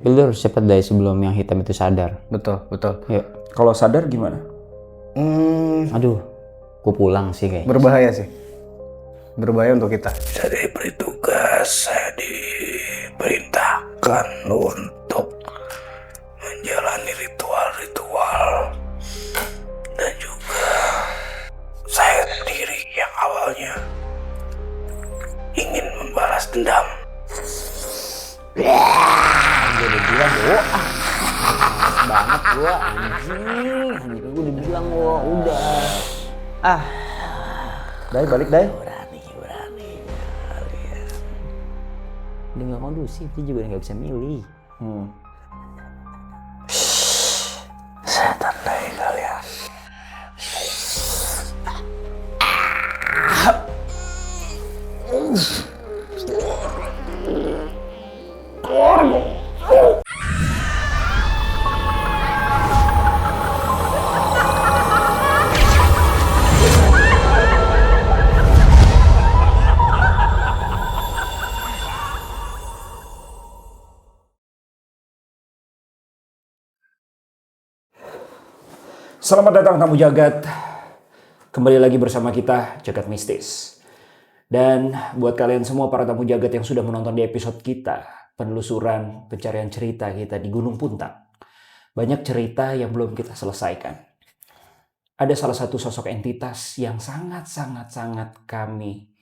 Lu harus cepat dari sebelum yang hitam itu sadar. Betul. Yuk. Kalau sadar gimana? Aduh, ku pulang sih kayaknya. Berbahaya sih. Berbahaya untuk kita. Saya diberi tugas, saya diperintahkan untuk menjalani ritual-ritual. Dan juga saya sendiri yang awalnya ingin membalas dendam. Gue udah bilang males banget gua anjing gue udah bilang gua udah. Dai, balik Dai. Berani. Udah gak kondusif, dia juga gak bisa milih. Setan Dai kalian. Selamat datang tamu jagat. Kembali lagi bersama kita Jagat Mistis. Dan buat kalian semua para tamu jagat yang sudah menonton di episode kita, penelusuran pencarian cerita kita di Gunung Puntang, banyak cerita yang belum kita selesaikan. Ada salah satu sosok entitas yang sangat kami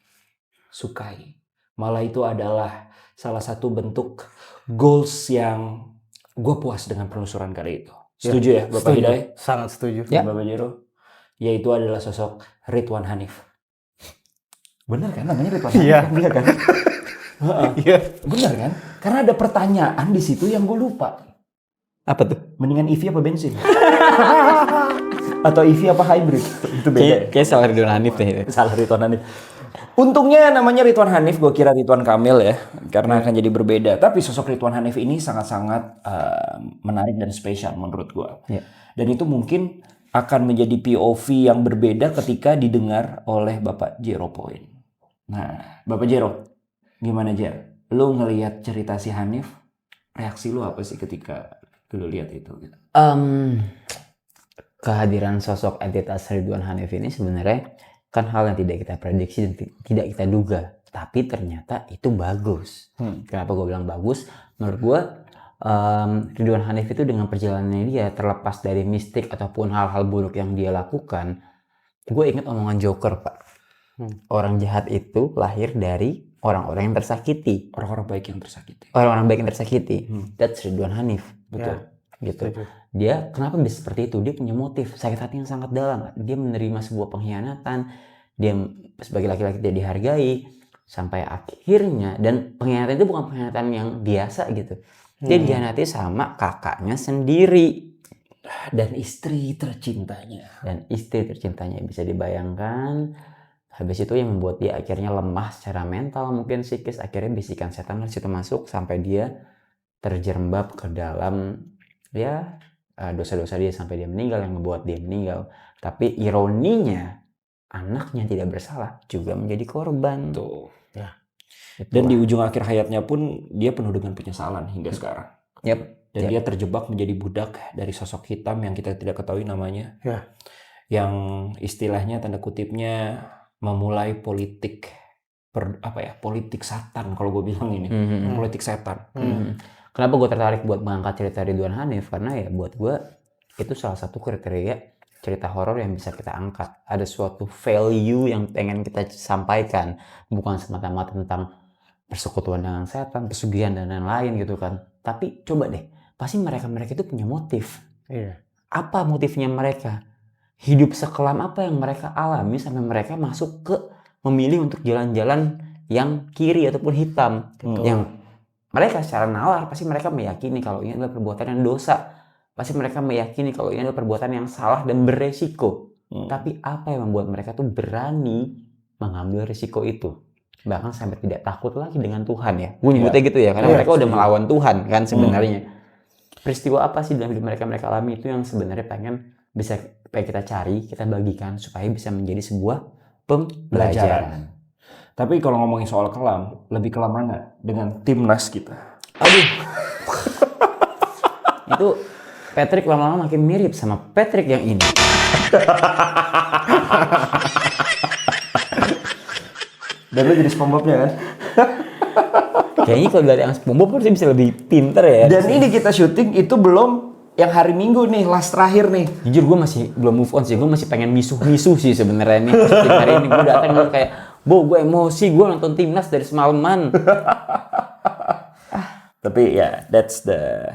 sukai. Malah itu adalah salah satu bentuk goals yang gue puas dengan penelusuran kali itu. Setuju ya Bapak Setuju. Hidayat? Sangat setuju. Ya. Bapak Jero? Yaitu adalah sosok Ridwan Hanif. Benar kan namanya Ridwan Hanif? Iya. Iya kan? Iya. Benar kan? Karena ada pertanyaan di situ yang gue lupa. Apa tuh? Mendingan EV apa bensin? Atau EV apa hybrid? Itu beda. Kayak salah Ridwan Hanif deh. Salah Ridwan Hanif. Untungnya namanya Ridwan Hanif, gue kira Ridwan Kamil ya, karena akan jadi berbeda. Tapi sosok Ridwan Hanif ini sangat-sangat menarik dan spesial menurut gue. Ya. Dan itu mungkin akan menjadi POV yang berbeda ketika didengar oleh Bapak Jero Point. Nah, Bapak Jero, gimana Jer? Lu ngelihat cerita si Hanif, reaksi lu apa sih ketika lu lihat itu? Kehadiran sosok entitas Ridwan Hanif ini sebenarnya kan hal yang tidak kita prediksi dan tidak kita duga, tapi ternyata itu bagus. Kenapa gue bilang bagus? Menurut gue Ridwan Hanif itu dengan perjalanannya dia, terlepas dari mistik ataupun hal-hal buruk yang dia lakukan, gue ingat omongan Joker, Pak. Orang jahat itu lahir dari orang-orang yang tersakiti. Orang-orang baik yang tersakiti. Orang-orang baik yang tersakiti. That's Ridwan Hanif. Betul. Gitu. Setuju. Dia kenapa bisa seperti itu? Dia punya motif sakit hati yang sangat dalam. Dia menerima sebuah pengkhianatan. Dia sebagai laki-laki tidak dihargai sampai akhirnya, dan pengkhianatan itu bukan pengkhianatan yang biasa gitu. Dia dikhianati sama kakaknya sendiri Dan istri tercintanya. bisa dibayangkan. Habis itu yang membuat dia akhirnya lemah secara mental, mungkin psikis. Akhirnya bisikan setan dari situ masuk sampai dia terjerembab ke dalam dosa-dosa dia sampai dia meninggal, yang membuat dia meninggal. Tapi ironinya, anaknya tidak bersalah juga menjadi korban. Tuh. Ya. Dan di ujung akhir hayatnya pun dia penuh dengan penyesalan hingga sekarang. Dan dia terjebak menjadi budak dari sosok hitam yang kita tidak ketahui namanya. Ya. Yang istilahnya tanda kutipnya memulai politik politik setan kalau gue bilang ini. Politik setan. Kenapa gue tertarik buat mengangkat cerita Ridwan Hanif? Karena ya buat gue itu salah satu kriteria cerita horor yang bisa kita angkat. Ada suatu value yang pengen kita sampaikan, bukan semata-mata tentang persekutuan dengan setan, pesugihan dan lain-lain gitu kan. Tapi coba deh, pasti mereka itu punya motif. Iya. Apa motifnya mereka? Hidup sekelam apa yang mereka alami sampai mereka masuk ke memilih untuk jalan-jalan yang kiri ataupun hitam. Yang mereka secara nalar pasti mereka meyakini kalau ini adalah perbuatan yang dosa. Pasti mereka meyakini kalau ini adalah perbuatan yang salah dan beresiko. Tapi apa yang membuat mereka tuh berani mengambil risiko itu? Bahkan sampai tidak takut lagi dengan Tuhan ya. Gue nyebutnya gitu ya, karena mereka udah melawan Tuhan kan sebenarnya. Peristiwa apa sih dalam hidup mereka alami itu yang sebenarnya pengen kita cari, kita bagikan supaya bisa menjadi sebuah pembelajaran. Tapi kalau ngomongin soal kelam, lebih kelam mana dengan timnas kita? Aduh. Itu Patrick lama-lama makin mirip sama Patrick yang ini. Dan lu jadi SpongeBob-nya kan? Kayaknya kalau dari yang SpongeBob harusnya bisa lebih pinter ya. Dan ini kita syuting itu belum yang hari Minggu nih, last terakhir nih. Jujur gue masih belum move on sih, gue masih pengen misuh-misuh sih sebenarnya nih. Syuting hari ini gue datang gue kayak, gue emosi, gue nonton timnas dari semalaman. Tapi ya, that's the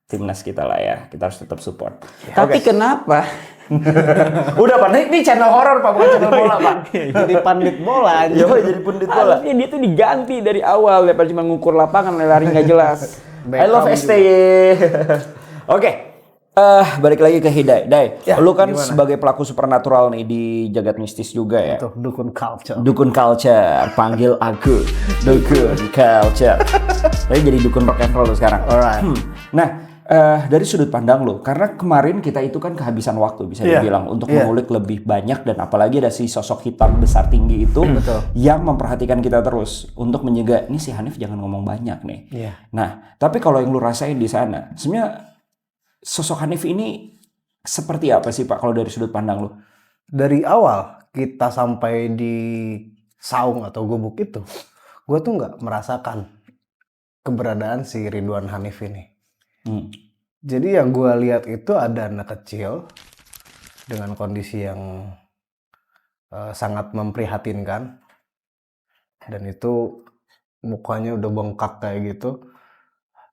timnas kita lah ya. Kita harus tetap support. Tapi kenapa? Udah Pak, ini channel horor Pak, bukan channel bola Pak. Jadi pandit bola aja. Ya jadi pundit bola. Harusnya dia tuh diganti dari awal daripada cuma ngukur lapangan lari nggak jelas. I love STY. Oke. Balik lagi ke Hidai. Dai, Ya, lu kan gimana? sebagai pelaku supernatural nih di jagat mistis juga ya. Tuh, dukun culture. Dukun culture, panggil aku Dukun culture. Tapi jadi dukun rock and roll lu sekarang. Alright. Nah, dari sudut pandang lu, karena kemarin kita itu kan kehabisan waktu bisa Iya. dibilang untuk Iya. mengulik lebih banyak dan apalagi ada si sosok hitam besar tinggi itu Betul. yang memperhatikan kita terus untuk menyegah, ini si Hanif jangan ngomong banyak nih. Iya. Nah, tapi kalau yang lu rasain di sana, sebenarnya sosok Hanif ini seperti apa sih Pak kalau dari sudut pandang lu? Dari awal kita sampai di saung atau gubuk itu, gue tuh nggak merasakan keberadaan si Ridwan Hanif ini. Jadi yang gue lihat itu ada anak kecil dengan kondisi yang sangat memprihatinkan, dan itu mukanya udah bengkak kayak gitu.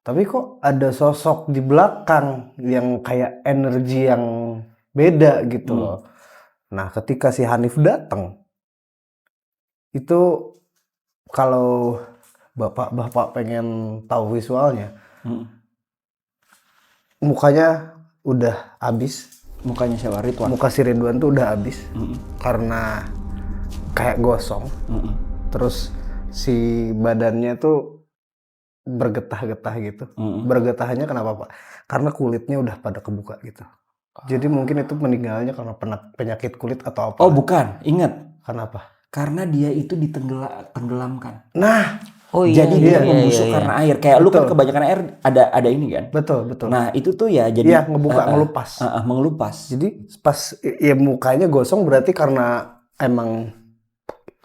Tapi kok ada sosok di belakang yang kayak energi yang beda gitu loh. Nah, ketika si Hanif datang, itu kalau bapak-bapak pengen tahu visualnya, mukanya udah habis. Mukanya siapa? Ridwan. Muka si Ridwan tuh udah habis karena kayak gosong. Terus si badannya tuh bergetah-getah gitu. Bergetahnya kenapa Pak? Karena kulitnya udah pada kebuka gitu. Jadi mungkin itu meninggalnya karena penyakit kulit atau apa. Oh bukan, ingat. Kenapa? Karena dia itu ditenggelamkan. Nah, Oh iya, Jadi dia membusuk karena air. Kayak lu kan Betul. kebanyakan air ada ini kan. betul. Nah itu tuh ya jadi Iya, ngebuka, ngelupas. mengelupas. Jadi pas ya mukanya gosong berarti karena emang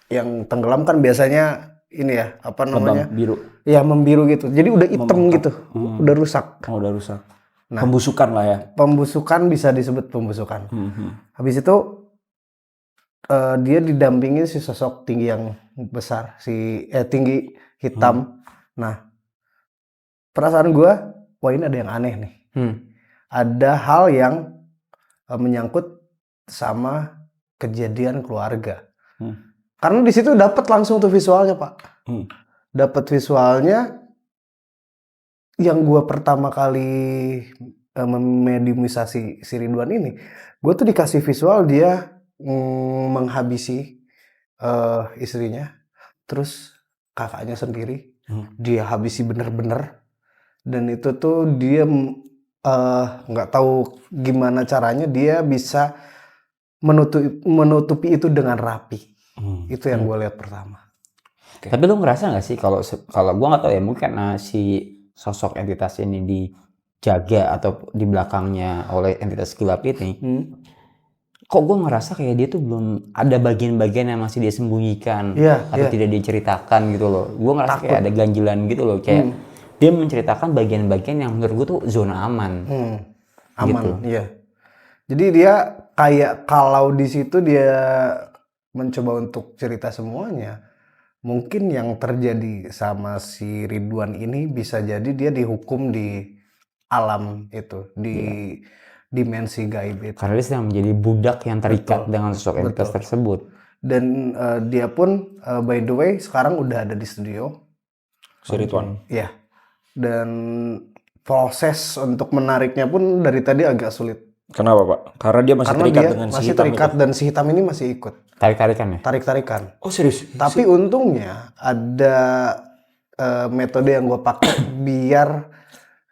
yang tenggelam kan biasanya ini ya, apa namanya? Lebam biru. Ya membiru gitu. Jadi udah hitam Membengkak. gitu. Udah rusak. Oh, udah rusak. Nah. Pembusukan lah ya. Pembusukan bisa disebut pembusukan. Habis itu dia didampingi si sosok tinggi yang besar, tinggi hitam. Nah, perasaan gue, wah ini ada yang aneh nih. Ada hal yang menyangkut sama kejadian keluarga. Karena di situ dapat langsung tuh visualnya Pak. Dapat visualnya yang gue pertama kali memediumisasi si Ridwan ini, gue tuh dikasih visual dia menghabisi istrinya, terus kakaknya sendiri, dia habisi bener-bener, dan itu tuh dia nggak tahu gimana caranya dia bisa menutupi itu dengan rapi. Itu yang gue lihat pertama. Tapi lu ngerasa nggak sih kalau gue nggak tahu ya, mungkin karena si sosok entitas ini dijaga atau di belakangnya oleh entitas gelap ini, kok gue ngerasa kayak dia tuh belum ada bagian-bagian yang masih dia sembunyikan atau tidak diceritakan gitu loh. Gue ngerasa kayak ada ganjilan gitu loh, kayak dia menceritakan bagian-bagian yang menurut gue tuh zona aman. Aman, gitu. iya. Jadi dia kayak kalau di situ dia mencoba untuk cerita semuanya, mungkin yang terjadi sama si Ridwan ini bisa jadi dia dihukum di alam itu, di dimensi gaib itu. Karena dia sedang menjadi budak yang terikat dengan sosok entitas tersebut. Dan dia pun by the way sekarang udah ada di studio. Si Ridwan. Iya. Dan proses untuk menariknya pun dari tadi agak sulit. Kenapa Pak? Karena dia masih Karena terikat dia dengan si masih hitam terikat itu. dan si hitam ini masih ikut. Tarik-tarikan ya? Tarik-tarikan. Oh serius? Tapi untungnya ada metode yang gue pakai biar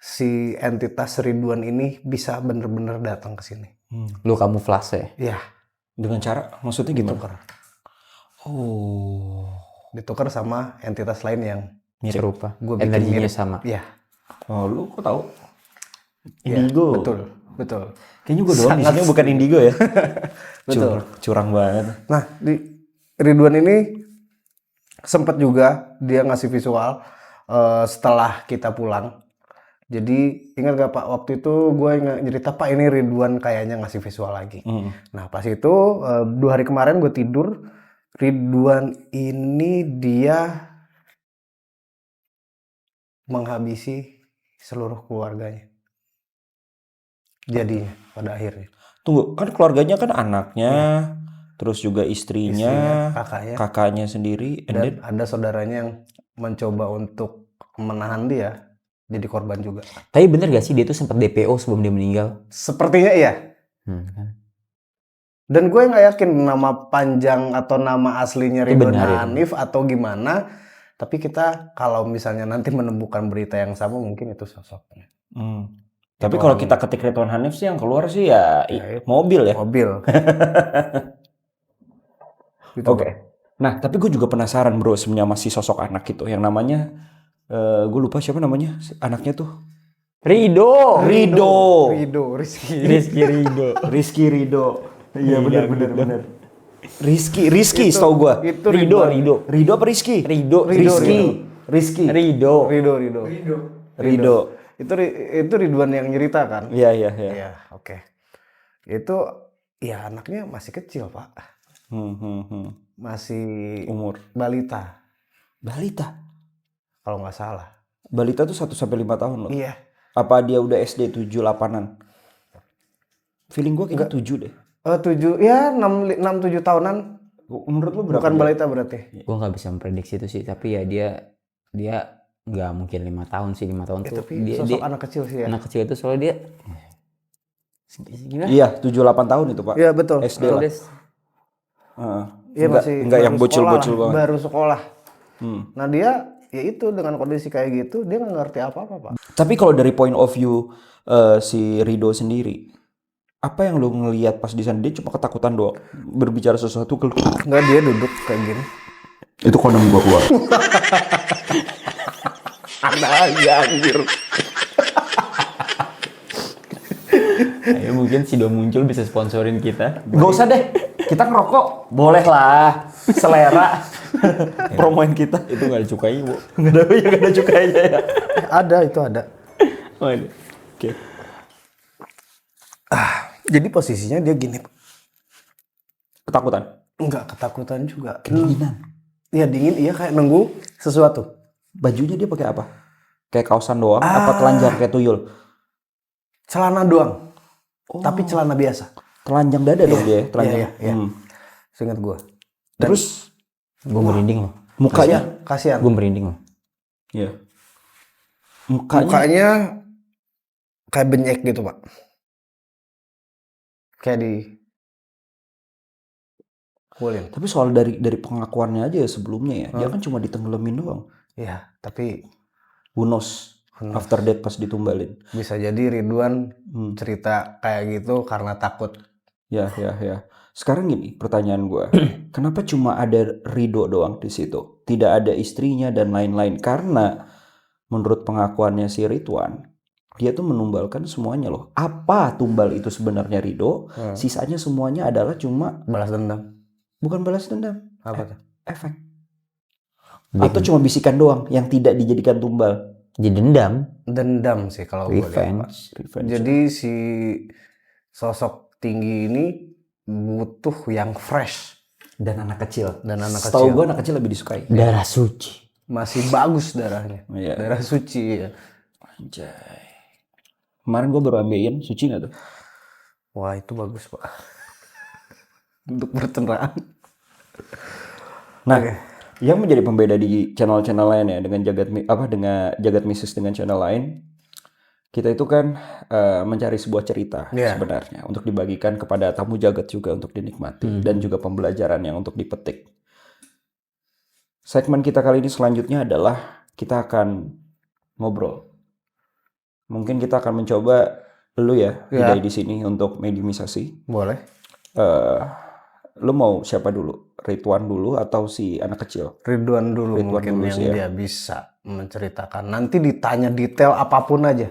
si entitas Ridwan ini bisa bener-bener datang ke sini. Lu kamuflase. Iya, Dengan cara? Maksudnya gimana? ditukar. Oh. Ditukar sama entitas lain yang Serupa. gue bikin Energinya mirip. sama. Iya. Oh lu kok tahu? Indigo. Betul. Kayaknya gue doang di Sangat sini bukan indigo ya. Betul. Curang banget. Nah, di Ridwan ini sempat juga dia ngasih visual setelah kita pulang. Jadi ingat gak Pak, waktu itu gue cerita Pak ini Ridwan kayaknya ngasih visual lagi. Nah pas itu 2 hari kemarin gue tidur, Ridwan ini dia menghabisi seluruh keluarganya. Jadinya pada akhirnya. Tunggu, kan keluarganya kan anaknya, terus juga istrinya, kakaknya sendiri, and then Dan ada saudaranya yang mencoba untuk menahan dia jadi korban juga. Tapi bener gak sih dia tuh sempat DPO sebelum dia meninggal? Sepertinya iya. Kan? Dan gue nggak yakin nama panjang atau nama aslinya Ridwan Hanif atau gimana. Tapi kita kalau misalnya nanti menemukan berita yang sama mungkin itu sosoknya. Tapi kalau kita ketik Ridwan Hanif sih yang keluar sih ya mobil ya. Mobil. Gitu, Oke. Nah, tapi gue juga penasaran bro sebenarnya masih sosok anak itu yang namanya gue lupa siapa namanya anaknya tuh. Rido. Rizky Rido. Iya benar. Rizky setahu gue. Itu Rido apa Rizky? Rido. Itu Ridwan yang nyerita kan? Iya. Iya, oke. Itu ya anaknya masih kecil, Pak. Masih Umur balita kalau nggak salah. Balita tuh 1-5 tahun loh. Iya. Apa dia udah SD 7-8an? Feeling gue kayaknya 7 deh. 7 ya 6-7 tahunan. Menurut lu berapa? Bukan balita berarti. Gue nggak bisa memprediksi itu sih, tapi ya dia nggak mungkin 5 tahun sih. 5 tahun tuh Tapi sosok anak kecil sih ya. Anak kecil itu soalnya dia gimana? Iya 7-8 tahun itu Pak. Iya betul. SD lah. Iya masih enggak yang bocil-bocil banget. Baru sekolah. Nah dia ya itu dengan kondisi kayak gitu dia nggak ngerti apa-apa Pak. Tapi kalau dari point of view si Rido sendiri, apa yang lu ngelihat pas di sana? Dia cuma ketakutan doang berbicara sesuatu ke lu. Enggak, dia duduk kayak gini. Itu kondom gua keluar. Ada aja anjir. Ayo mungkin si Do muncul bisa sponsorin kita. Gak usah deh. Kita ngerokok boleh lah, selera. Promoin kita. Itu nggak ada cukainya, Bu. Nggak ada cukainya ya. Itu ada. Oh, ini. Oke. Jadi posisinya dia gini. Ketakutan? Enggak ketakutan juga. Kedinginan. Iya dingin, iya kayak nunggu sesuatu. Bajunya dia pakai apa? Kayak kaosan doang? Apa telanjang kayak tuyul? Celana doang. Tapi celana biasa. Telanjang dada dong dia, telanjang. Iya. Seingat gue. Terus Gue merinding loh. mukanya, Kasihan. Gue merinding loh. iya. Mukanya kayak benyek gitu Pak. Kayak di kulin. Tapi soal dari pengakuannya aja ya sebelumnya ya, dia kan cuma ditenggelamin doang. Iya, tapi Who knows after that pas ditumbalin. bisa jadi Ridwan cerita kayak gitu karena takut. Ya. Sekarang gini, pertanyaan gue, kenapa cuma ada Rido doang di situ? Tidak ada istrinya dan lain-lain. Karena menurut pengakuannya si Ridwan, dia tuh menumbalkan semuanya loh. Apa tumbal itu sebenarnya Rido? Sisanya semuanya adalah cuma Balas dendam. bukan balas dendam. Apa tuh? Efek. Atau cuma bisikan doang yang tidak dijadikan tumbal. Jadi dendam. Dendam sih kalau gue lihat, Pak. Revenge. Jadi si sosok tinggi ini butuh yang fresh Dan anak kecil. Setahu gue anak kecil lebih disukai. Darah suci. masih bagus darahnya. Iya. Darah suci ya. Anjay. Kemarin gue baru ambilin, suci nggak tuh? Wah itu bagus Pak. Untuk bercenderaan. Nah, yang menjadi pembeda di channel-channel lain ya dengan Jagat Mistis dengan channel lain, kita itu kan mencari sebuah cerita sebenarnya untuk dibagikan kepada tamu jagat juga untuk dinikmati dan juga pembelajaran yang untuk dipetik. Segmen kita kali ini selanjutnya adalah kita akan ngobrol. Mungkin kita akan mencoba lu ya Hidai di sini untuk mediumisasi. Boleh. Lu mau siapa dulu? Ridwan dulu atau si anak kecil? Ridwan dulu mungkin yang dia bisa menceritakan. Nanti ditanya detail apapun aja.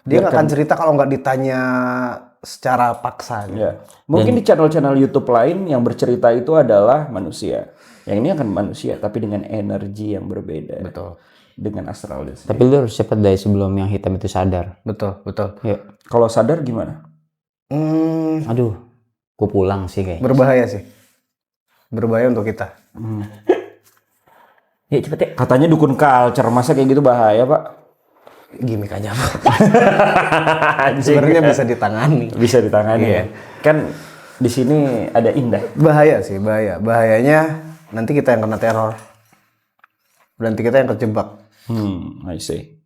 Dia nggak akan cerita kalau nggak ditanya secara paksa. Gitu. Ya. Mungkin di channel-channel YouTube lain yang bercerita itu adalah manusia. Yang ini akan manusia tapi dengan energi yang berbeda. Betul. Dengan astral dia sendiri. Tapi lu harus cepat dari sebelum yang hitam itu sadar. Betul. Ya. Kalau sadar gimana? Aduh, ku pulang sih kayaknya. Berbahaya sih. Berbahaya untuk kita. Ya cepet ya. Katanya dukun culture, masa kayak gitu bahaya, Pak? Gimik aja. Sebenarnya bisa ditangani. Bisa ditangani. Iya. Ya. Kan di sini ada Indah. Bahaya sih, bahaya. Bahayanya nanti kita yang kena teror. Nanti kita yang terjebak. I see.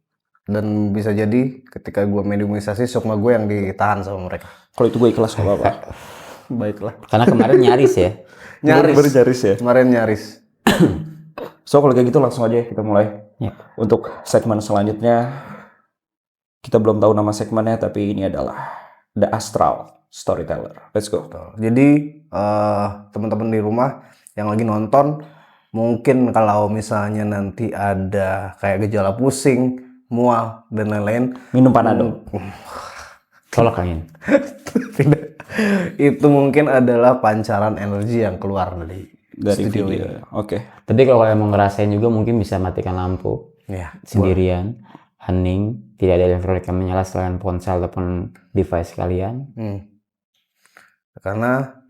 Dan bisa jadi ketika gue mediumisasi, sukma gue yang ditahan sama mereka. Kalau itu gue ikhlas nggak apa-apa. Baiklah. Karena kemarin nyaris ya. Baru nyaris ya. Kemarin nyaris. So kalau kayak gitu langsung aja kita mulai. Ya. Untuk segmen selanjutnya, kita belum tahu nama segmennya, tapi ini adalah The Astral Storyteller. Let's go. Jadi teman-teman di rumah yang lagi nonton, mungkin kalau misalnya nanti ada kayak gejala pusing, mual dan lain-lain, Minum Panadol. Tolak angin. tidak. Itu mungkin adalah pancaran energi yang keluar dari studio video. ini. Oke. Tapi kalau kalian mau ngerasain juga mungkin bisa matikan lampu Ya, sendirian, hening, tidak ada elektronik yang menyala selain ponsel ataupun device kalian. karena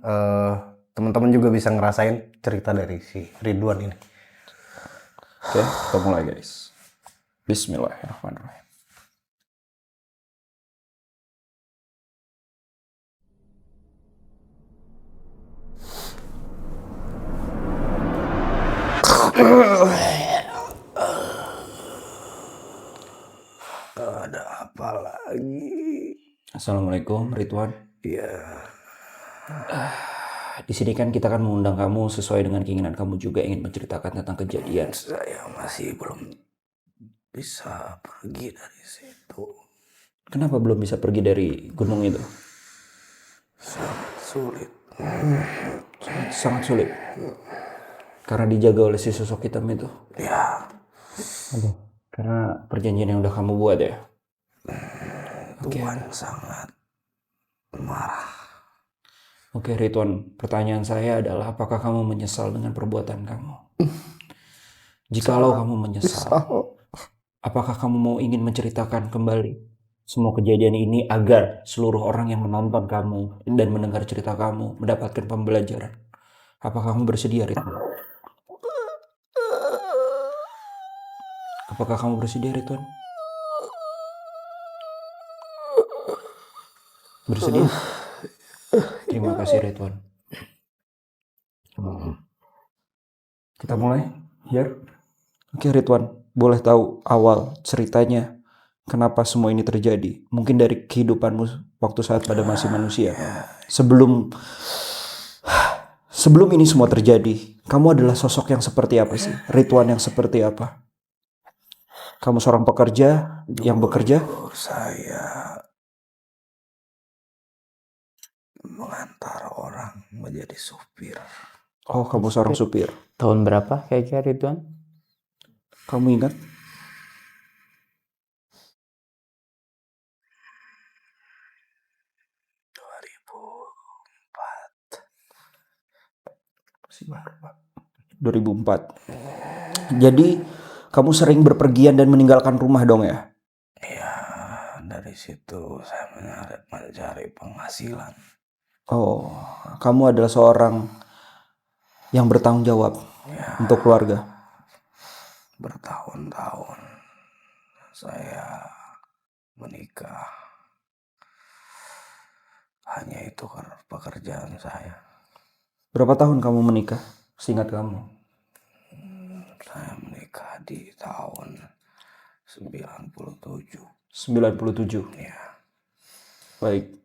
teman-teman juga bisa ngerasain cerita dari si Ridwan ini. Oke, kita mulai guys. Bismillahirrahmanirrahim. Ada apa lagi? Assalamualaikum Ridwan. Ya, Di sini kan kita kan mengundang kamu sesuai dengan keinginan kamu juga ingin menceritakan tentang kejadian. saya masih belum bisa pergi dari situ. Kenapa belum bisa pergi dari gunung itu? Sangat sulit. Sangat sulit. Karena dijaga oleh si sosok hitam itu. Ya, Karena perjanjian yang udah kamu buat ya. Tuhan sangat marah. Oke Ridwan, pertanyaan saya adalah apakah kamu menyesal dengan perbuatan kamu? Jikalau kamu menyesal, apakah kamu mau ingin menceritakan kembali semua kejadian ini agar seluruh orang yang menonton kamu dan mendengar cerita kamu mendapatkan pembelajaran? Apakah kamu bersedia Ridwan? Apakah kamu bersedia Ridwan? Bersedia? Terima kasih Ridwan. Kita mulai, ya. Oke Ridwan, boleh tahu awal ceritanya kenapa semua ini terjadi? Mungkin dari kehidupanmu waktu saat pada masih manusia. Sebelum ini semua terjadi, kamu adalah sosok yang seperti apa sih? Ridwan yang seperti apa? Kamu seorang pekerja yang bekerja? Saya mengantar orang menjadi supir. Oh, kamu seorang supir. Tahun berapa kira-kira Ridwan? Kamu ingat? Masih baru, Pak. 2004. Jadi kamu sering berpergian dan meninggalkan rumah dong ya? Ya, dari situ saya mencari penghasilan. Oh, kamu adalah seorang yang bertanggung jawab untuk keluarga. Bertahun-tahun saya menikah. Hanya itu pekerjaan saya. Berapa tahun kamu menikah? Seingat kamu? Saya menikah di tahun 97. 97. Ya, Baik.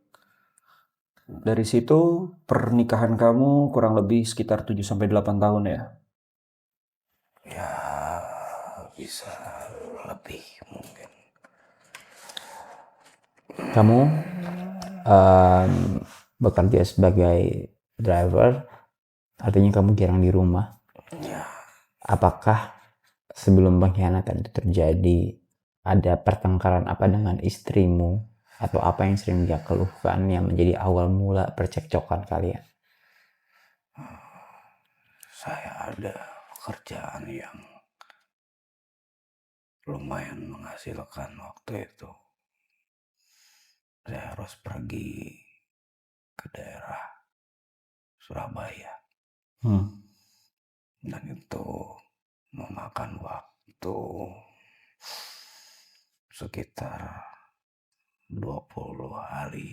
Dari situ pernikahan kamu kurang lebih sekitar 7-8 tahun ya? ya bisa lebih mungkin. Kamu bekerja sebagai driver, artinya kamu jarang di rumah. Ya, Apakah sebelum pengkhianatan itu terjadi, ada pertengkaran apa dengan istrimu atau apa yang sering dia keluhkan yang menjadi awal mula percekcokan kalian? Saya ada pekerjaan yang lumayan menghasilkan waktu itu. Saya harus pergi ke daerah Surabaya. Dan itu memakan waktu sekitar 20 hari.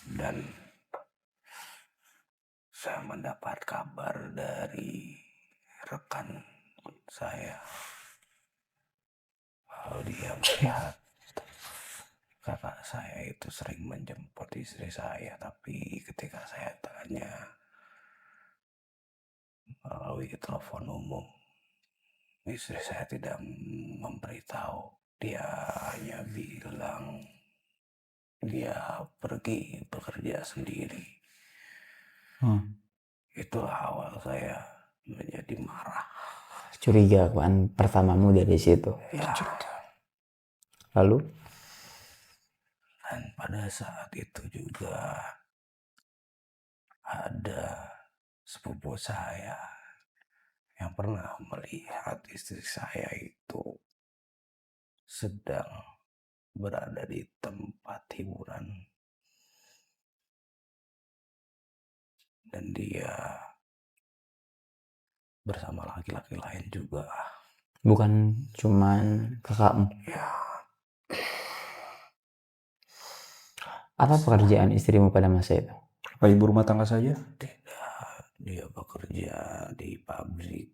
Dan saya mendapat kabar dari rekan saya kalau dia melihat kakak saya itu sering menjemput istri saya, tapi ketika saya tanya melalui telepon umum, istri saya tidak memberitahu. Dia hanya bilang dia pergi bekerja sendiri. Itulah awal saya menjadi marah. Curiga kan pertamamu dari situ. Ya, Lalu dan pada saat itu juga ada sepupu saya yang pernah melihat istri saya itu sedang berada di tempat hiburan dan dia bersama laki-laki lain juga. bukan cuman kakakmu. Ya, Apa pekerjaan istrimu pada masa itu? Apa ibu rumah tangga saja? tidak, dia bekerja di pabrik,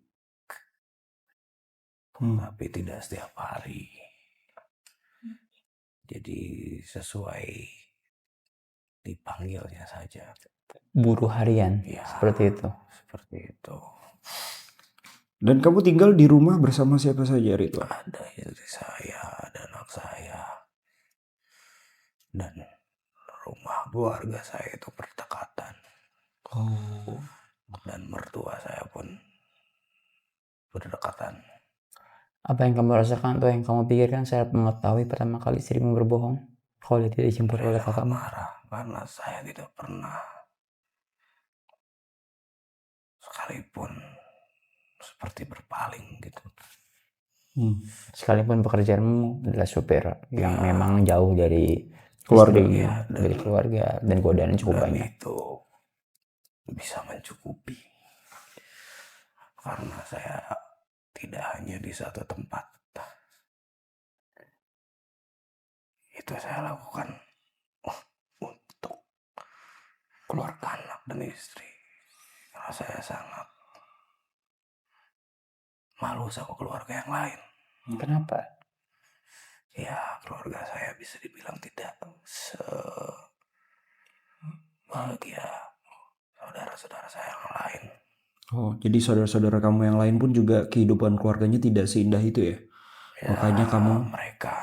tapi tidak setiap hari. Jadi sesuai dipanggilnya saja. Buruh harian, Ya, seperti itu. seperti itu. Dan kamu tinggal di rumah bersama siapa saja, Ridwan? Ada istri saya, ada anak saya, dan rumah keluarga saya itu berdekatan. Dan mertua saya pun berdekatan. Apa yang kamu rasakan atau yang kamu pikirkan saat mengetahui pertama kali istrimu berbohong kalau dia tidak dijemput oleh Saya kakakmu? marah karena saya tidak pernah sekalipun seperti berpaling gitu. Sekalipun pekerjaanmu adalah supir yang Ya. memang jauh dari Keluarga. istri, Ya, dari keluarga, dan godaan cukup dan banyak. itu bisa mencukupi karena saya tidak hanya di satu tempat. Itu saya lakukan untuk keluarga, anak dan istri, karena saya sangat malu sama keluarga yang lain. Kenapa? Ya, keluarga saya bisa dibilang tidak sebahagia saudara-saudara saya yang lain. Oh, jadi saudara-saudara kamu yang lain pun juga kehidupan keluarganya tidak seindah itu ya? Ya, Makanya kamu mereka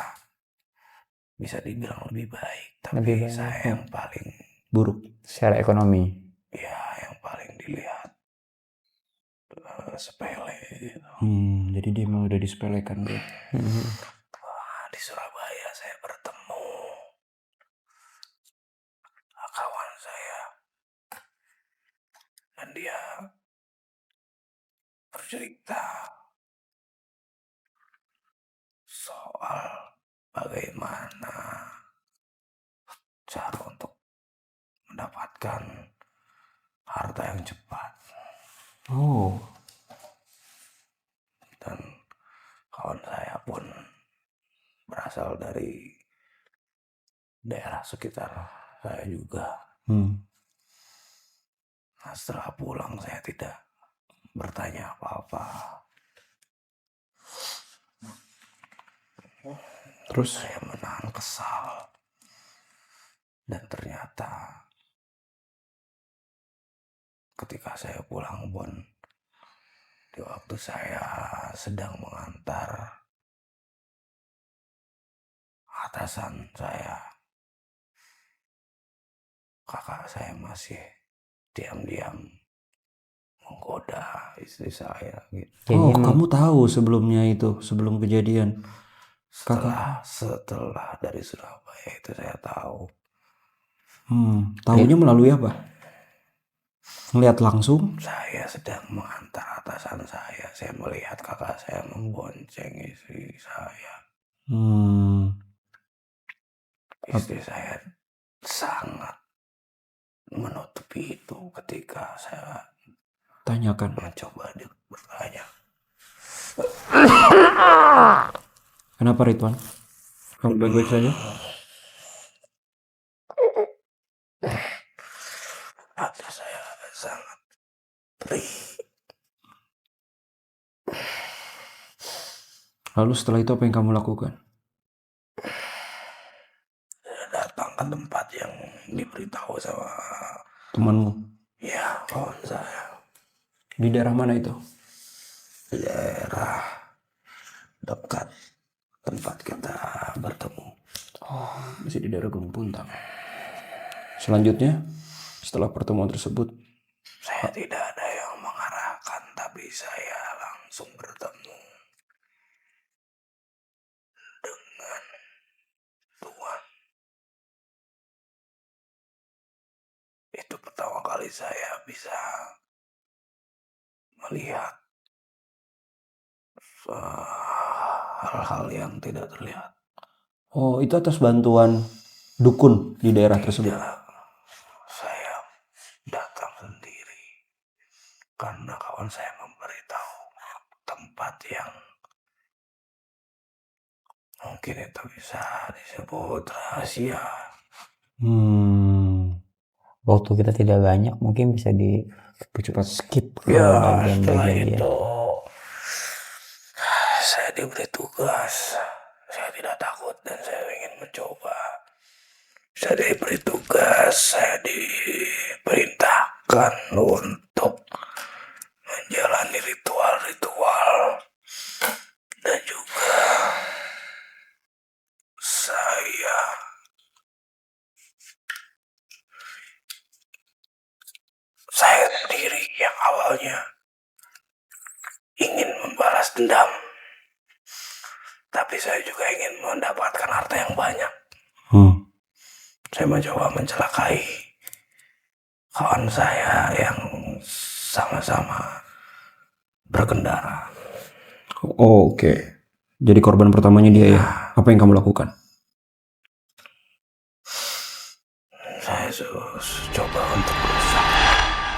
bisa dibilang lebih baik, tapi Lebih baik. saya yang paling buruk. Secara ekonomi. ya yang paling dilihat sepele gitu. Jadi dia mau udah disepelekan dia. Di Surabaya saya bertemu kawan saya dan dia bercerita soal bagaimana cara untuk mendapatkan harta yang cepat. Oh. Dan kawan saya pun berasal dari daerah sekitar saya juga. Nah, setelah pulang saya tidak bertanya apa-apa. Terus Saya menahan kesal. Dan ternyata ketika saya pulang pun di waktu saya sedang mengantar atasan saya, kakak saya masih diam-diam menggoda istri saya gitu. Jadi Oh, emang kamu tahu sebelumnya itu, sebelum kejadian. Setelah dari Surabaya itu saya tahu. Tahunya melalui apa? Ngeliat langsung? Saya sedang mengantar atasan saya melihat kakak saya membonceng istri saya. Istri saya sangat menutupi itu ketika saya Tanyakan. mencoba bertanya. Kenapa Ridwan? Kamu baik-baik saja? Hati saya sangat perih. Lalu setelah itu apa yang kamu lakukan? Saya datang ke tempat yang diberitahu sama Temanmu? ya kawan saya. Di daerah mana itu? Di daerah dekat tempat kita bertemu. Masih di daerah Gunung Puntang. Selanjutnya, setelah pertemuan tersebut, Saya tidak ada yang mengarahkan, tapi saya langsung bertemu dengan Tuhan. Itu pertama kali saya bisa melihat hal-hal yang tidak terlihat. oh itu atas bantuan dukun di daerah tersebut. Tidak, saya datang sendiri karena kawan saya memberitahu tempat yang mungkin itu bisa disebut rahasia. waktu kita tidak banyak, mungkin bisa Cepat. skip ke Ya, bagian-bagian setelah dia. itu saya diberi tugas. Saya tidak takut dan saya ingin mencoba. Saya diberi tugas, saya diperintahkan untuk menjalani ritual-ritual dan juga saya sendiri yang awalnya ingin membalas dendam, tapi saya juga ingin mendapatkan harta yang banyak. Saya mencoba mencelakai kawan saya yang sama-sama berkendara. Oh, oke. Jadi korban pertamanya dia ya. Apa yang kamu lakukan? Saya coba untuk merusak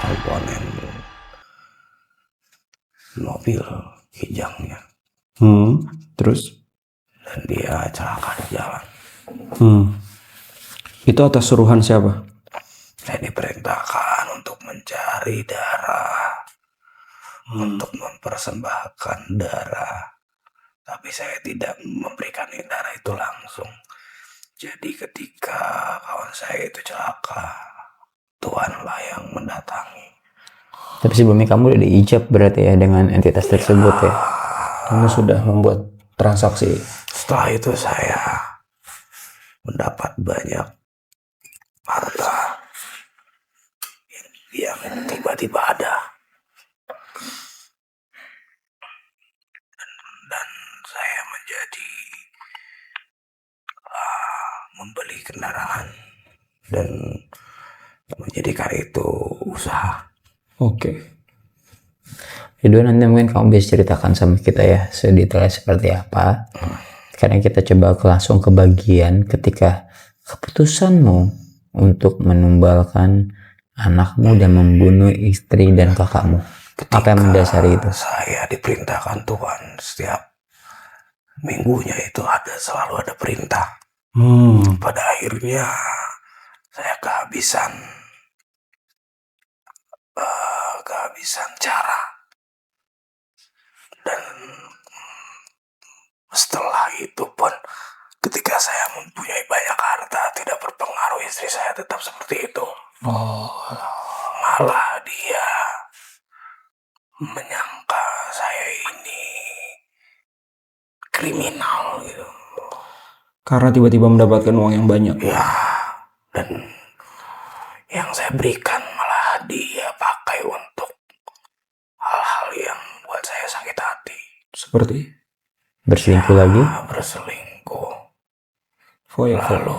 komponen mobil kijangnya Terus? dan dia celaka di jalan. Itu atas suruhan siapa? Saya diperintahkan untuk mencari darah, untuk mempersembahkan darah, tapi saya tidak memberikan darah itu langsung. Jadi ketika kawan saya itu celaka, Tuhanlah yang mendatangi. Tapi sebelumnya kamu udah diijab berarti ya dengan entitas tersebut ya. Kamu sudah membuat transaksi. Setelah itu saya mendapat banyak harta yang tiba-tiba ada. Dan saya menjadi membeli kendaraan dan menjadikan itu usaha. Oke. Ridwan, nanti mungkin kamu bisa ceritakan sama kita ya sedetailnya seperti apa. Karena kita coba langsung ke bagian ketika keputusanmu untuk menumbalkan anakmu dan membunuh istri dan kakakmu. Apa yang mendasari itu? Saya diperintahkan Tuhan setiap minggunya itu selalu ada perintah. Pada akhirnya saya kehabisan cara, dan setelah itu pun ketika saya mempunyai banyak harta tidak berpengaruh, istri saya tetap seperti itu. Malah dia menyangka saya ini kriminal gitu. Karena tiba-tiba mendapatkan uang yang banyak. Ya, dan yang saya berikan malah dia pakai untuk Seperti Berselingkuh lagi? berselingkuh. foya-foya. Lalu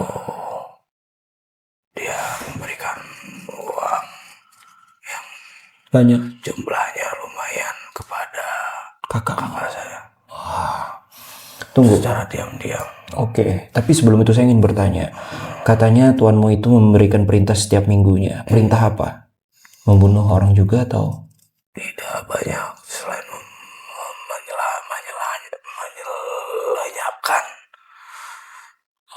dia memberikan uang Banyak jumlahnya lumayan kepada kakak. kakak saya Tunggu. secara diam-diam. Oke, tapi sebelum itu saya ingin bertanya. Katanya tuanmu itu memberikan perintah setiap minggunya. Perintah apa? Membunuh orang juga atau? Tidak banyak selain menyelanyapkan.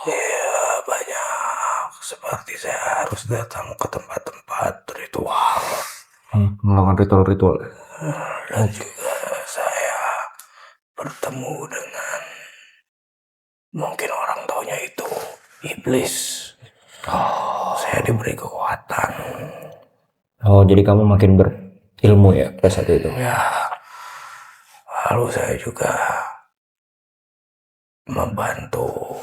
Ya banyak seperti saya harus datang ke tempat-tempat ritual Melakukan ritual-ritual. dan juga saya bertemu dengan mungkin orang taunya itu iblis. Saya diberi kekuatan. Oh, jadi kamu makin berilmu ya pada saat itu. Ya, lalu saya juga membantu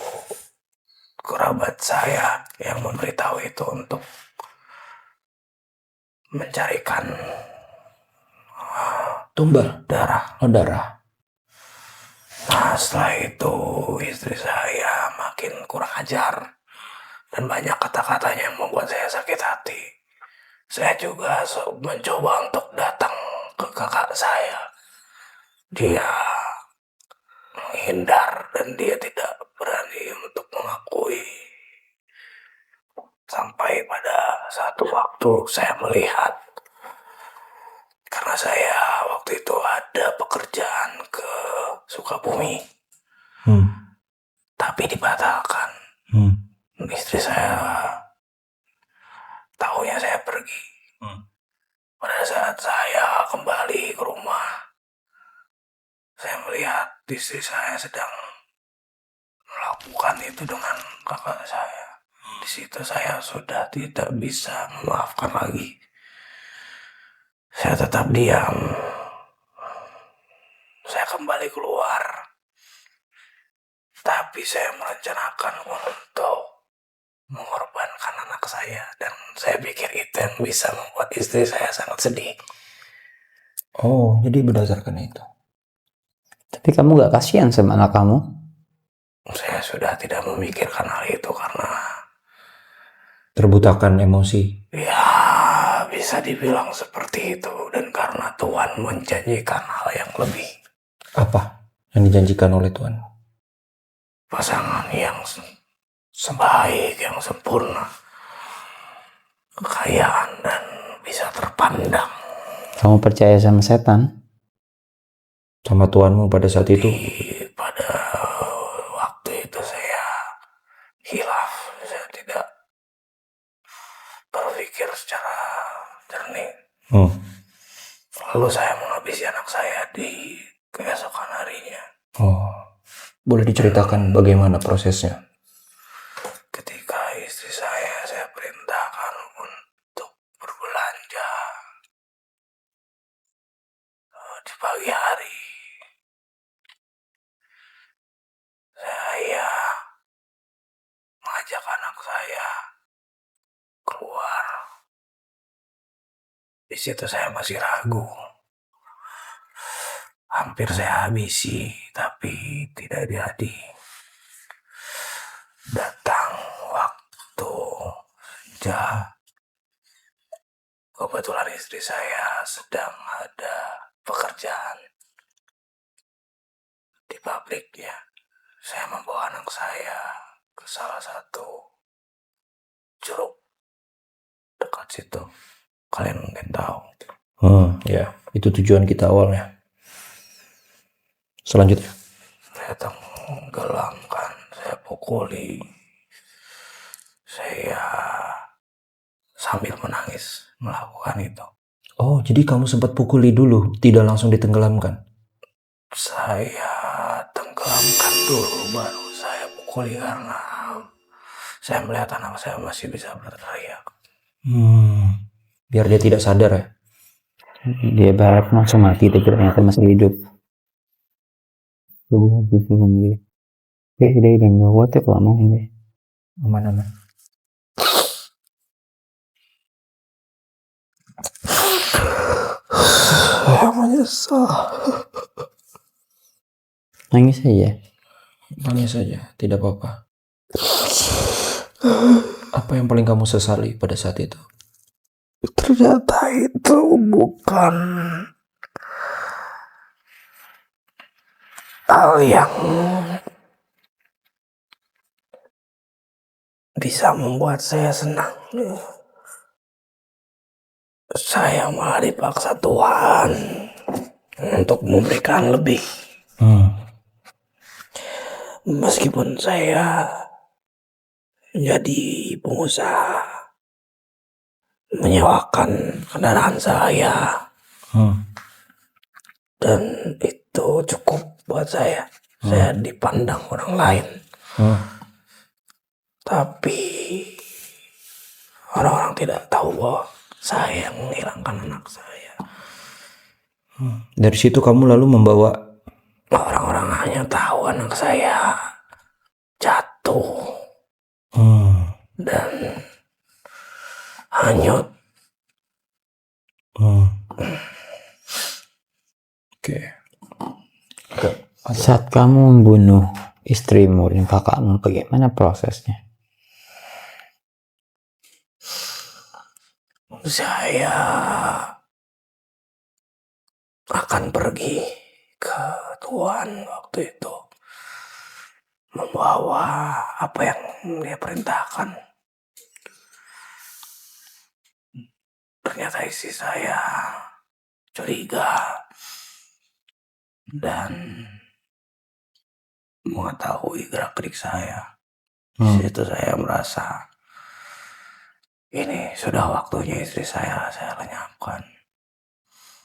kerabat saya yang memberitahu itu untuk mencarikan Tumbal. darah. Oh, darah. Nah, setelah itu istri saya makin kurang ajar dan banyak kata-katanya yang membuat saya sakit hati. Saya juga mencoba untuk datang ke kakak saya. Dia menghindar dan dia tidak berani untuk mengakui. Sampai pada satu waktu saya melihat, karena saya waktu itu ada pekerjaan ke Sukabumi, tapi dibatalkan. Istri saya tahunya saya pergi. Pada saat saya kembali ke rumah, saya melihat istri saya sedang melakukan itu dengan kakak saya. Di situ saya sudah tidak bisa memaafkan lagi. Saya tetap diam. Saya kembali keluar. Tapi saya merencanakan untuk mengorbankan anak saya. Dan saya pikir itu yang bisa membuat istri saya sangat sedih. Oh, jadi berdasarkan itu. Tapi kamu gak kasihan sama anak kamu? Saya sudah tidak memikirkan hal itu karena Terbutakan emosi. ya bisa dibilang seperti itu. Dan karena Tuhan menjanjikan hal yang lebih. Apa yang dijanjikan oleh Tuhan? Pasangan yang sebaik, yang sempurna, kekayaan dan bisa terpandang. Kamu percaya sama setan? Sama Tuhanmu pada saat itu? Pada waktu itu saya hilaf, saya tidak berpikir secara jernih. Lalu saya menghabisi anak saya di keesokan harinya. Oh, boleh diceritakan bagaimana prosesnya? Ketika istri saya perintahkan untuk berbelanja di pagi hari. Saya mengajak anak saya keluar. Di situ saya masih ragu. Hampir saya habisi, tapi tidak jadi. Datang waktu senja. Kebetulan istri saya sedang ada pekerjaan di pabriknya. Saya membawa anak saya ke salah satu curug dekat situ. Kalian mungkin tahu. Ya, itu tujuan kita awalnya. Selanjutnya. Saya tenggelamkan, saya pukuli. Saya sambil menangis melakukan itu. Oh, jadi kamu sempat pukuli dulu, tidak langsung ditenggelamkan? Saya tenggelamkan dulu, baru saya pukuli karena saya melihat anak saya masih bisa berteriak. Biar dia tidak sadar ya? Dia berharap langsung mati, tapi ternyata masih hidup. Gue bingung dia. Dia udah nggak kuat ya lama ini. Aman-aman. Saya menyesal. Nangis aja. Nangis saja, tidak apa-apa. Apa yang paling kamu sesali pada saat itu? Ternyata itu bukan hal yang bisa membuat saya senang. Saya malah dipaksa Tuhan untuk memberikan lebih. Meskipun saya jadi pengusaha, menyewakan kendaraan saya, dan itu cukup buat saya. Saya dipandang orang lain. Tapi orang-orang tidak tahu bahwa saya yang menghilangkan anak saya. Dari situ kamu lalu membawa. Orang-orang hanya tahu anak saya jatuh dan hanyut. Oke. Saat kamu membunuh istrimu dan kakakmu, bagaimana prosesnya? Saya akan pergi ke Tuhan waktu itu, membawa apa yang dia perintahkan. Ternyata istri saya curiga dan mengetahui gerak-gerik saya. Di situ saya merasa ini sudah waktunya istri saya lenyapkan.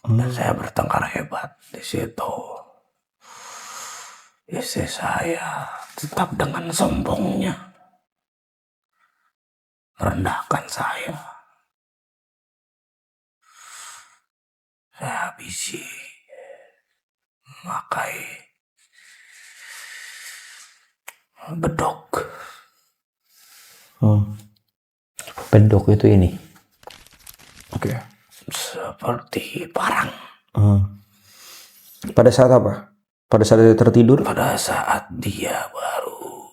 Dan saya bertengkar hebat di situ. Istri saya tetap dengan sombongnya merendahkan saya. Saya habisi, memakai bedok. Bedok itu ini. Oke. Seperti parang. Pada saat apa? Pada saat dia tertidur? Pada saat dia baru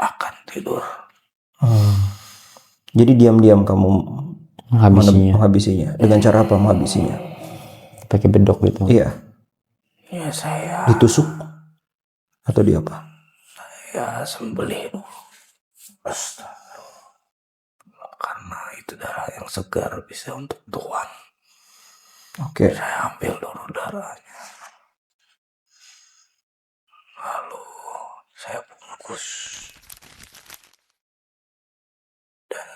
akan tidur. Jadi diam-diam kamu Menghabisinya. Dengan cara apa menghabisinya? Pakai bedok gitu. Iya. Ya saya Ditusuk atau di apa? ya sembelih dulu. Astagfirullah. Karena itu darah yang segar bisa untuk Tuhan. Oke. Saya ambil dulu darahnya. Lalu saya bungkus. Dan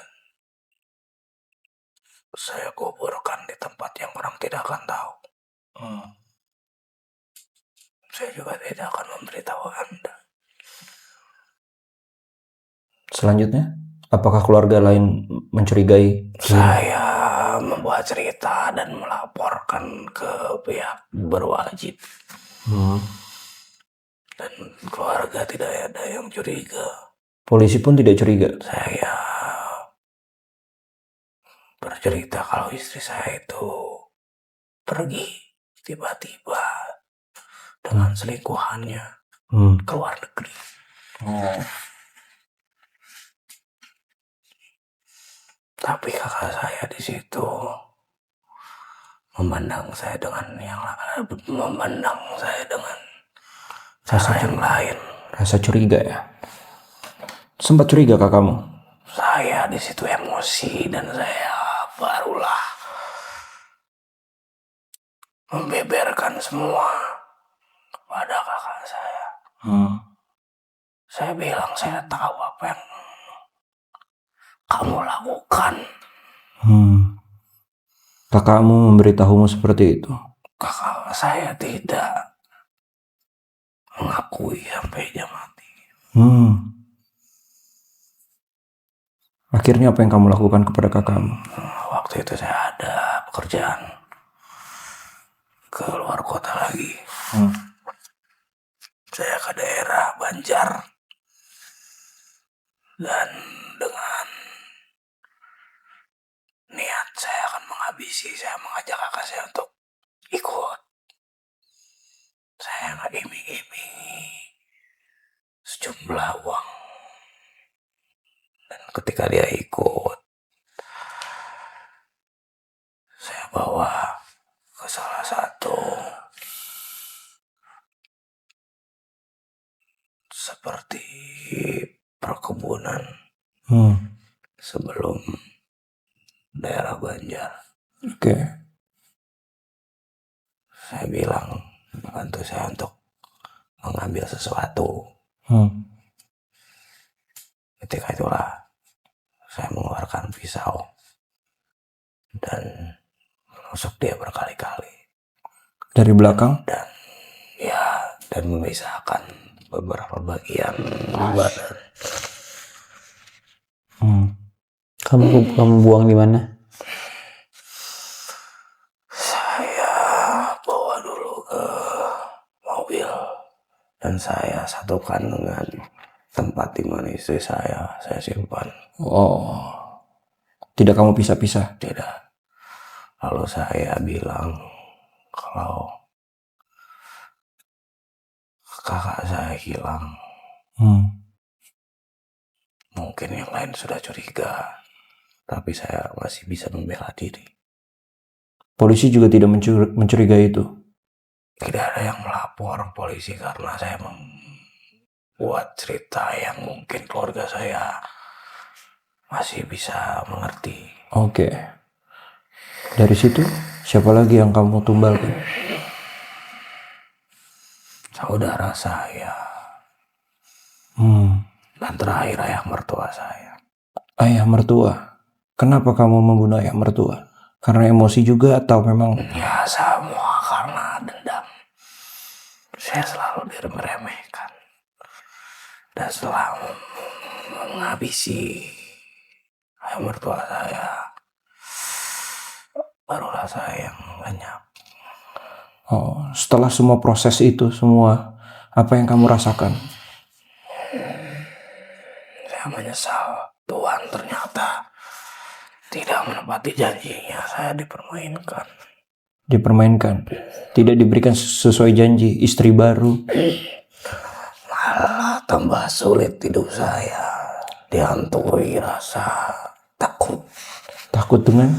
saya kuburkan di tempat yang orang tidak akan tahu. Saya juga tidak akan memberitahu Anda. Selanjutnya, apakah keluarga lain mencurigai? Saya membuat cerita dan melaporkan ke pihak berwajib. Dan keluarga tidak ada yang curiga. Polisi pun tidak curiga. Saya bercerita kalau istri saya itu pergi tiba-tiba dengan selingkuhannya ke luar negeri. Tapi kakak saya di situ memandang saya dengan cara yang lain. Rasa curiga ya? Sempat curiga kak kamu? Saya di situ emosi dan saya barulah membeberkan semua kepada kakak saya. Saya bilang saya tahu apa yang kamu lakukan. Kakakmu memberitahumu seperti itu? Kakak saya tidak mengakui sampai dia mati. Akhirnya apa yang kamu lakukan kepada kakakmu? Waktu itu saya ada pekerjaan ke luar kota lagi. Saya ke daerah Banjar. Dan dengan niat saya akan menghabisi, saya mengajak kakak saya untuk ikut. saya nggak iming-imingi sejumlah uang. Dan ketika dia ikut, saya bawa ke salah satu seperti perkebunan sebelum daerah Banjar. Oke. Saya bilang bantu saya untuk mengambil sesuatu. Ketika itulah saya mengeluarkan pisau dan menusuk dia berkali-kali Dari belakang? dan memisahkan beberapa bagian badan. Kamu buang di mana? Saya bawa dulu ke mobil dan saya satukan dengan tempat di mana istri saya simpan. Oh, tidak kamu pisah-pisah? Tidak. Lalu saya bilang kalau kakak saya hilang. Mungkin yang lain sudah curiga, tapi saya masih bisa membela diri. Polisi juga tidak mencurigai itu? Tidak ada yang melapor polisi karena saya membuat cerita yang mungkin keluarga saya masih bisa mengerti. Oke. Dari situ, siapa lagi yang kamu tumbalkan? Saudara saya. Dan terakhir ayah mertua saya. Ayah mertua? Kenapa kamu membunuh ayah mertua? Karena emosi juga atau memang? Ya semua karena dendam. Saya selalu diremehkan. Dan setelah menghabisi ayah mertua saya, barulah saya yang lenyap. Oh, setelah semua proses itu semua, apa yang kamu rasakan? Saya menyesal. Tuhan ternyata tidak menepati janjinya. Saya dipermainkan. Dipermainkan? Tidak diberikan sesuai janji? Istri baru? Malah tambah sulit hidup saya. Dihantui rasa takut. Takut dengan?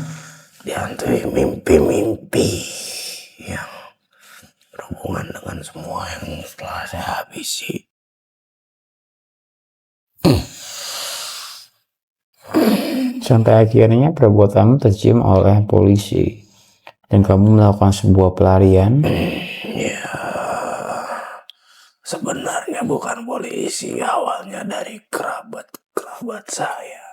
Dihantui mimpi-mimpi yang berhubungan dengan semua yang telah saya habisi. Sampai akhirnya perbuatanmu tercium oleh polisi dan kamu melakukan sebuah pelarian. Ya, sebenarnya bukan polisi, awalnya dari kerabat saya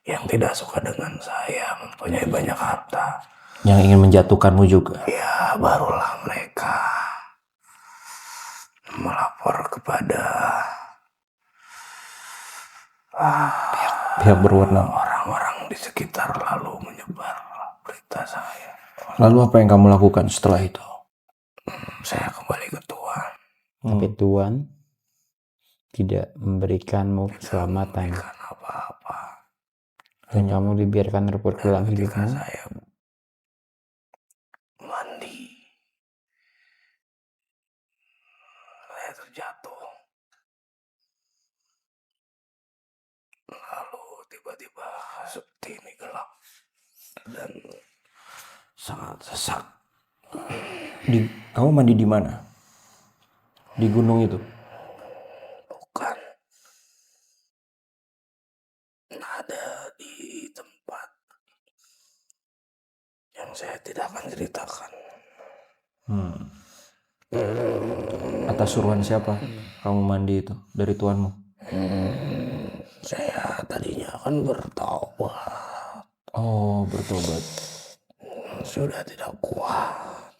yang tidak suka dengan saya, mempunyai banyak harta. Yang ingin menjatuhkanmu juga? Ya, barulah mereka melapor kepada Pihak berwenang. orang-orang di sekitar, lalu menyebar berita saya. Lalu apa yang kamu lakukan setelah itu? Saya kembali ke Tuhan. Tapi Tuhan tidak memberikanmu keselamatan. Bukan apa-apa. Dan kamu dibiarkan terpulang Ketika hidupmu. saya mandi, saya terjatuh. Lalu tiba-tiba seperti ini gelap dan sangat sesak. Kamu mandi di mana? Di gunung itu? Bukan. Ada di tempat yang saya tidak akan ceritakan. Atas suruhan siapa kamu mandi itu? Dari tuanmu? Saya tadinya akan bertaubat. Oh, bertobat. Sudah tidak kuat.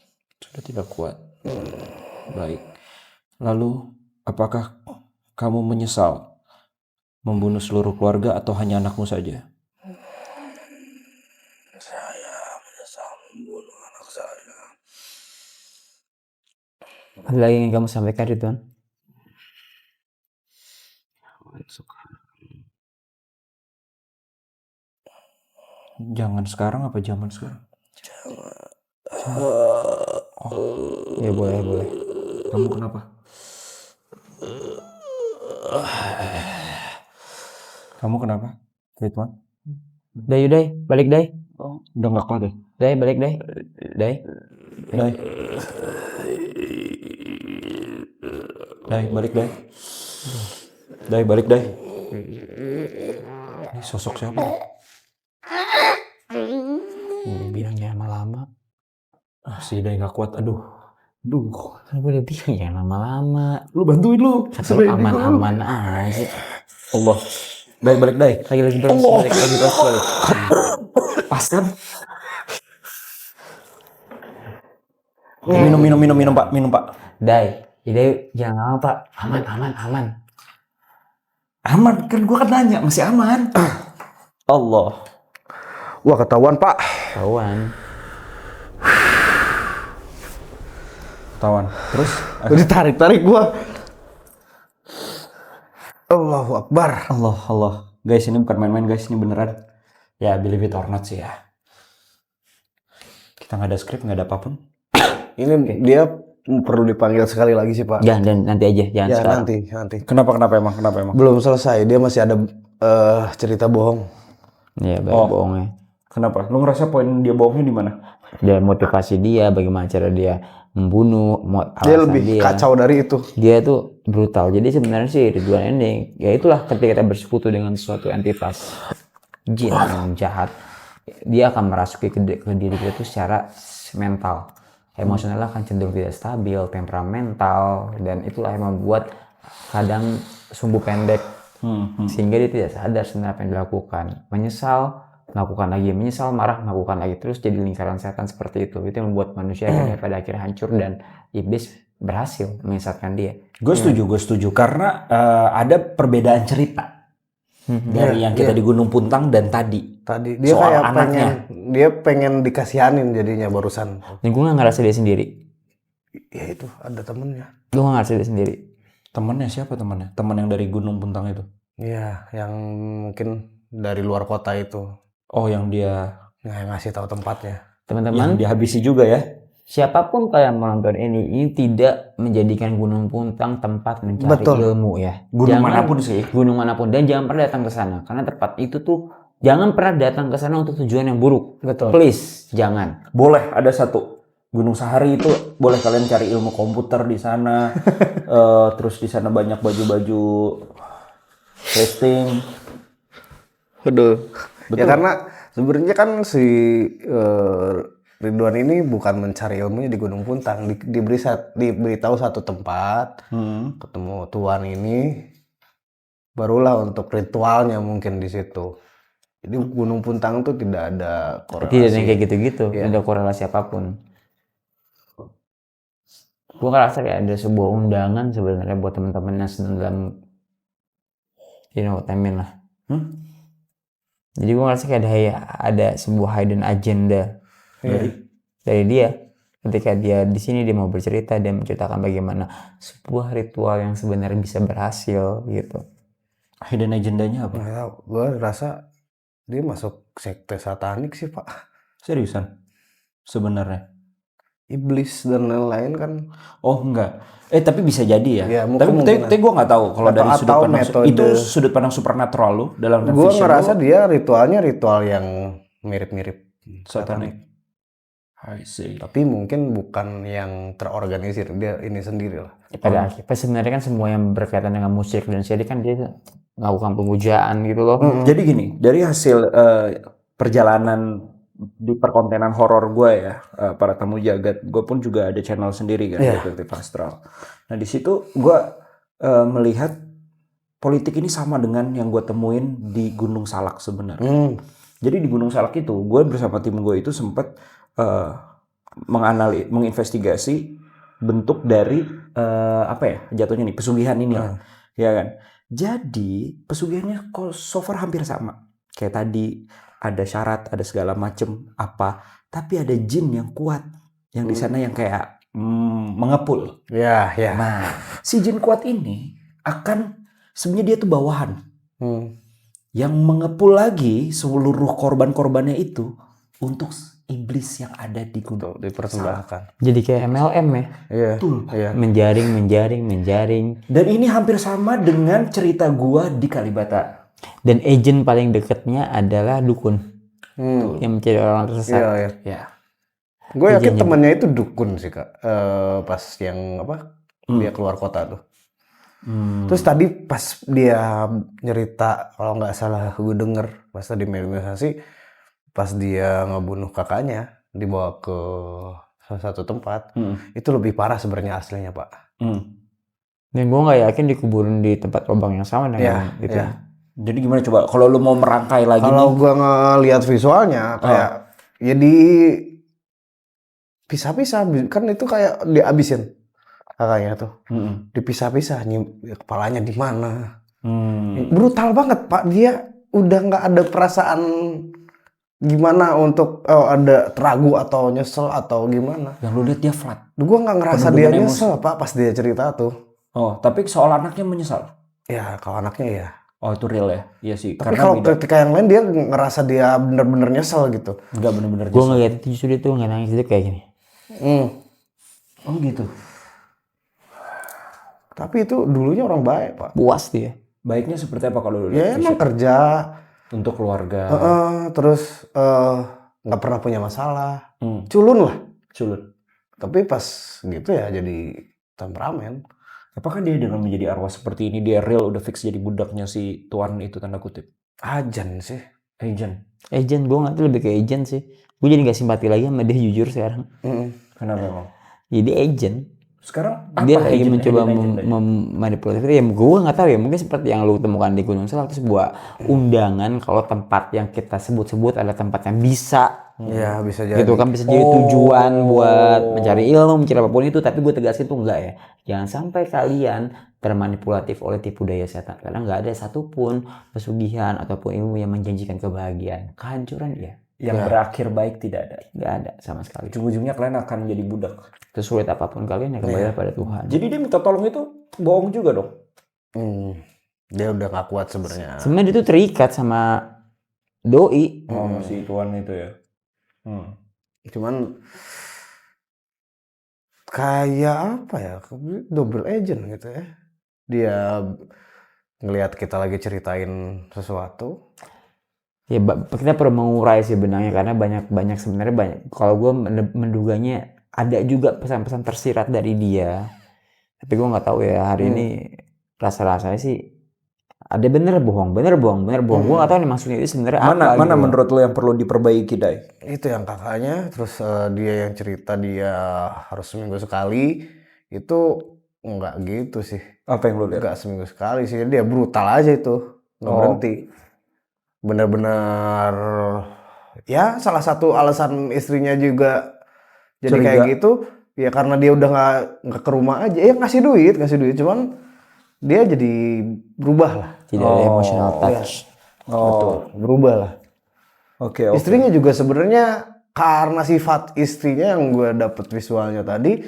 Sudah tidak kuat. Baik. Lalu, apakah kamu menyesal membunuh seluruh keluarga atau hanya anakmu saja? Saya menyesal membunuh anak saya. Ada lagi yang ingin kamu sampaikan, Ridwan? Jangan sekarang apa zaman sekarang? Ya boleh. Kamu kenapa? Kamu kenapa? Ridwan? Day, balik Day. Udah nggak kuat ya? Day, balik Day. Day. Dai. Dai, balik Dai. Dai, balik Dai. Ini sosok siapa? Udah bilang jangan lama-lama. Si Dai nggak kuat. Aduh. Kan gue udah bilang jangan lama-lama. Lu bantuin lu. Selalu aman-aman aja. Allah. Dai, balik Dai. Lagi balik. Pas kan? Minum Pak. Day, jangan lama Pak. Aman. Aman kan gua kan nanya masih aman. Allah. Wah, ketahuan, Pak. Kawan. Terus Udah ditarik gua. Allahu Akbar. Allah. Guys, ini bukan main-main guys, ini beneran. Ya, believe it or not sih ya. Kita nggak ada skrip, nggak ada apapun. Ini dia perlu dipanggil sekali lagi sih, Pak. Jangan nanti aja, jangan Ya, sekarang. nanti. Kenapa emang? Belum selesai, dia masih ada cerita bohong. Iya, Oh. bohongnya. Kenapa? Lu ngerasa poin dia bohongnya di mana? Dia motivasi dia, bagaimana cara dia membunuh, Dia lebih kacau dari itu. Dia tuh brutal. Jadi sebenarnya sih Ridwan ini, ya itulah ketika kita bersekutu dengan suatu entitas jin yang jahat, dia akan merasuki ke diri kita tuh secara mental. Emosional akan cenderung tidak stabil, temperamental, dan itulah yang membuat kadang sumbu pendek sehingga dia tidak sadar sebenarnya apa yang dilakukan. Menyesal, melakukan lagi, menyesal, marah, melakukan lagi, terus jadi lingkaran setan seperti itu. Itu yang membuat manusia akhirnya pada akhirnya hancur dan iblis berhasil menyesatkan dia. Gue setuju karena ada perbedaan cerita dari yang kita di Gunung Puntang dan tadi. Tadi dia Soal kayak anaknya. pengen dikasihanin jadinya barusan. Dan gue gak ngerasa dia sendiri. Ya itu ada temennya. Gue gak ngerasa dia sendiri. Temennya siapa temennya? Temen yang dari Gunung Puntang itu? Iya, yang mungkin dari luar kota itu Oh, yang dia ngasih tahu tempatnya. Teman-teman, yang dihabisi juga ya? siapapun kalian menonton ini tidak menjadikan Gunung Puntang tempat mencari Betul. ilmu ya. Gunung manapun sih. Gunung manapun, dan jangan pernah datang ke sana karena tempat itu tuh jangan pernah datang ke sana untuk tujuan yang buruk. Betul. Please, jangan. Boleh, ada satu. Gunung Sahari itu boleh kalian cari ilmu komputer di sana. Terus di sana banyak baju-baju testing. Betul. Betul. Ya karena sebenarnya kan si Ridwan ini bukan mencari ilmunya di Gunung Puntang, diberitahu satu tempat, ketemu tuan ini, barulah untuk ritualnya mungkin di situ. Jadi Gunung Puntang itu tidak ada korelasi. Tidak ada yang kayak gitu-gitu, Iya. tidak ada korelasi apapun. Gue ngerasa kayak ada sebuah undangan sebenarnya buat teman-teman yang sedang dalam, you know what I mean lah. Jadi gue ngerasa kayak ada sebuah hidden agenda dari dia. Ketika dia di sini dia mau bercerita, dia menceritakan bagaimana sebuah ritual yang sebenarnya bisa berhasil gitu. Hidden agendanya apa? Nah, gue rasa dia masuk sekte satanik sih, Pak. Seriusan? Sebenarnya? Iblis dan lain-lain kan. Oh enggak. Tapi bisa jadi ya. Ya, Tapi gue nggak tahu kalau dari sudut atau pandang metode. itu sudut pandang supernatural lu dalam Gue vision ngerasa lu, dia ritualnya ritual yang mirip-mirip satanik. I see. tapi mungkin bukan yang terorganisir, dia ini sendiri lah. Pada akhirnya sebenarnya kan semua yang berkaitan dengan musik dan jadi kan dia melakukan pemujaan gitu loh. Jadi gini, dari hasil perjalanan di perkontenan horor gue ya, para tamu jagat, gue pun juga ada channel sendiri kan, Detektif Astral. Nah di situ gue melihat politik ini sama dengan yang gue temuin di Gunung Salak sebenarnya. Jadi di Gunung Salak itu, gue bersama tim gue itu sempat menginvestigasi bentuk dari apa ya jatuhnya nih pesugihan ini lah, ya kan. Jadi pesugihannya kok so far hampir sama. Kayak tadi ada syarat, ada segala macem apa, tapi ada jin yang kuat yang di sana yang kayak mengepul. Ya. Nah, si jin kuat ini akan sebenarnya dia tuh bawahan yang mengepul lagi seluruh korban-korbannya itu untuk iblis yang ada di gunung. Dipersembahkan. Jadi kayak MLM ya. Iya. Iya. Menjaring. Dan ini hampir sama dengan cerita gua di Kalibata. Dan agent paling dekatnya adalah dukun yang mencari orang tersesat. Iya, iya. Ya. Gue yakin Izinnya, temannya itu dukun sih kak. Pas yang apa? Dia keluar kota tuh. Terus tadi pas dia nyerita, kalau nggak salah gue denger pas tadi mediasi, pas dia ngebunuh kakaknya dibawa ke salah satu tempat, itu lebih parah sebenarnya aslinya pak. Dan gue nggak yakin dikuburin di tempat lubang yang sama dengan Iya, itu. iya. Jadi gimana coba kalau lu mau merangkai lagi Kalau nih? gue ngelihat visualnya kayak ya di pisah-pisah, kan itu kayak dihabisin kakaknya tuh. Dipisah-pisah, kepalanya di mana. Brutal banget pak, dia udah nggak ada perasaan gimana untuk ada teragu atau nyesel atau gimana. Yang lu lihat dia flat. Gue nggak ngerasa Penuh dia dengan nyesel pak pas dia cerita tuh. Oh, tapi soal anaknya menyesal. Ya kalau anaknya ya. Oh, itu real ya? Iya sih. Tapi Karena kalau beda. ketika yang lain dia ngerasa dia bener-bener nyesel gitu. Enggak bener-bener Gue nyesel. ngeliat itu justru dia tuh nggak nangis, itu kayak gini. Oh gitu. Tapi itu dulunya orang baik pak. Puas dia. Baiknya seperti apa kalau lu Ya lihat? emang kerja, Untuk keluarga. terus nggak pernah punya masalah, Hmm. culun lah. Sulit. Tapi pas gitu ya jadi temperamen. Apakah dia dengan menjadi arwah seperti ini dia real udah fix jadi budaknya si tuan itu tanda kutip? Ajan sih. Agent. Agent, gue nggak tuh lebih ke agent sih. Gue jadi nggak simpati lagi sama dia jujur sekarang. Kenapa emang? Jadi agent. Sekarang Dia apa lagi agent- mencoba agent- agent? memanipulasi. Ya gue nggak tahu ya, mungkin seperti yang lu temukan di Gunung Salak itu sebuah undangan kalau tempat yang kita sebut-sebut adalah tempat yang bisa Ya bisa jadi. gitu kan, bisa jadi tujuan buat mencari ilmu, mencari apapun itu. Tapi gue tegasin tuh enggak ya, jangan sampai kalian termanipulatif oleh tipu daya setan, karena nggak ada satupun pesugihan ataupun ilmu yang menjanjikan kebahagiaan. Kehancuran ya Yang berakhir baik tidak ada. nggak ada sama sekali. Ujung-ujungnya kalian akan menjadi budak. Sesulit apapun kalian ya kembali pada Tuhan. Jadi dia minta tolong itu bohong juga dong. Dia udah gak kuat sebenarnya. Sebenarnya dia tuh terikat sama doi. Oh, si tuan itu ya. Cuman kayak apa ya, double agent gitu ya. Dia ngelihat kita lagi ceritain sesuatu. Ya kita perlu mengurai sih benangnya, karena banyak sebenarnya banyak. Kalau gue menduganya ada juga pesan-pesan tersirat dari dia. Tapi gue nggak tahu ya hari ini rasa-rasanya sih ada bener bohong. Gue nggak tahu nih maksudnya itu sebenarnya apa. Mana gitu. menurut lo yang perlu diperbaiki, Dai? Itu yang kakaknya, terus dia yang cerita dia harus seminggu sekali. Itu enggak gitu sih. Apa yang lo lihat? Enggak seminggu sekali sih, dia brutal aja itu. Nggak berhenti. Benar-benar ya salah satu alasan istrinya juga jadi Curiga. kayak gitu ya karena dia udah nggak ke rumah aja, ya ngasih duit cuman dia jadi berubah lah. Tidak ada emotional touch. Betul, berubah lah. Oke. Istrinya juga sebenarnya karena sifat istrinya yang gue dapet visualnya tadi,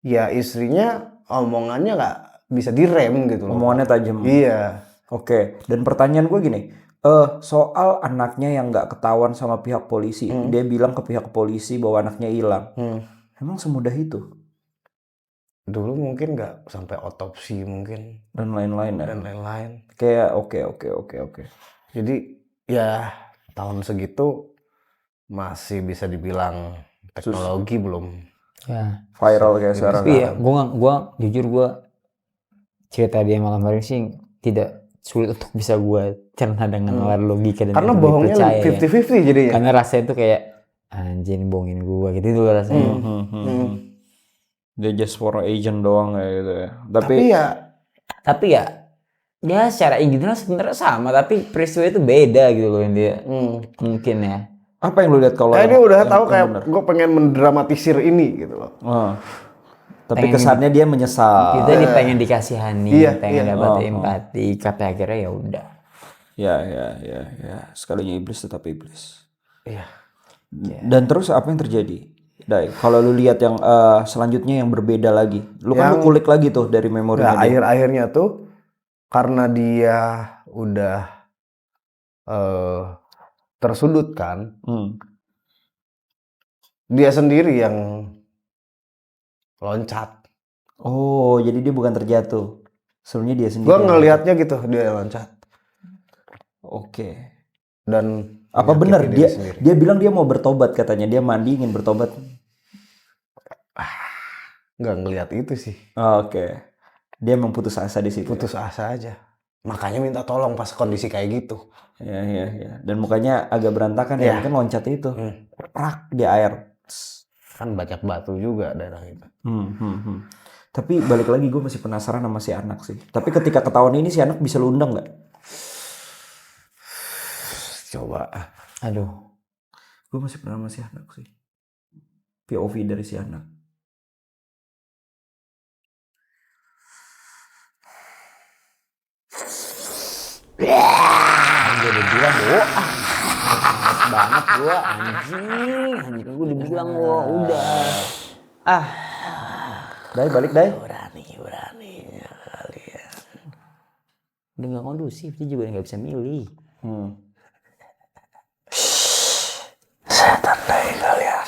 ya istrinya omongannya nggak bisa direm gitu loh. Omongannya tajam. Iya. Oke. Dan pertanyaan gue gini, soal anaknya yang nggak ketahuan sama pihak polisi, dia bilang ke pihak polisi bahwa anaknya hilang. Emang semudah itu? Dulu mungkin nggak sampai otopsi mungkin Dan lain-lain ya. dan lain-lain. Kayak oke. Jadi ya tahun segitu masih bisa dibilang teknologi belum. Ya. Viral kayak sekarang. Tapi ya gue jujur gue cerita dia malam hari sih tidak sulit untuk bisa gue cerna dengan nalar logika dan Karena untuk bohongnya dipercaya, 50-50 jadinya. Karena rasanya tuh kayak anjing bohongin gue gitu dulu rasanya. Dia just for agent doang kayak gitu ya. Tapi ya Ya secara individual sebenarnya sama, tapi peristiwa itu beda gitu loh yang dia mungkin ya. Apa yang lu lihat kalau kayak dia udah tahu yang kayak bener? gue pengen mendramatisir ini gitu loh. Tapi Pengen- kesannya dia menyesal. Kita nih pengen dikasihani, Iya, pengen iya. dapat empati, tapi akhirnya ya udah. Ya. Sekalinya iblis tetap iblis. Iya. Dan terus apa yang terjadi? Dai, kalau lu lihat yang selanjutnya yang berbeda lagi. Lu kan lu kulik lagi tuh dari memorinya Nah, dia. akhir-akhirnya tuh karena dia udah tersudut kan, dia sendiri yang loncat. Oh, jadi dia bukan terjatuh. Sebenarnya dia sendiri. Gua yang ngelihatnya gitu dia loncat. loncat. Oke. Dan Apa menyakiti benar diri dia sendiri. dia bilang dia mau bertobat katanya. Dia mandi ingin bertobat. Nggak ngelihat itu sih. Oke. Dia emang putus asa di situ. Putus asa aja. Makanya minta tolong pas kondisi kayak gitu. Ya. Dan mukanya agak berantakan ya. Iya. Mungkin loncat itu. Prak di air. Kan banyak batu juga daerah itu. Tapi balik lagi gue masih penasaran sama si anak sih. Tapi ketika ketahuan ini si anak bisa lu undang nggak? Coba. Aduh. Gue masih penasaran sama si anak sih. POV dari si anak. Gue udah bilang gua males banget gua anjing gua udah bilang gua udah Dai balik Dai. Berani kalian. udah nggak kondusif, dia juga nggak bisa milih. Setan deh kalian.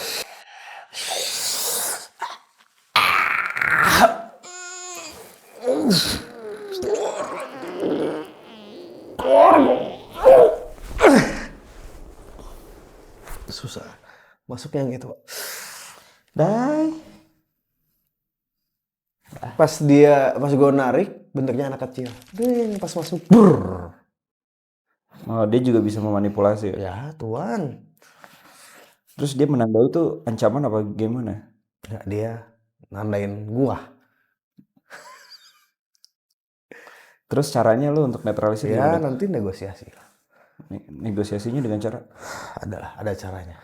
Susah. Masuk yang gitu. Dai. Pas gue narik, bentuknya anak kecil. Ding, pas masuk. Oh, dia juga bisa memanipulasi ya. Ya Tuhan. Terus dia menandai itu ancaman apa gimana? Ya, dia nandain gua. Terus caranya lu untuk netralisir Ya gimana? nanti negosiasi. Negosiasinya dengan cara Ada caranya.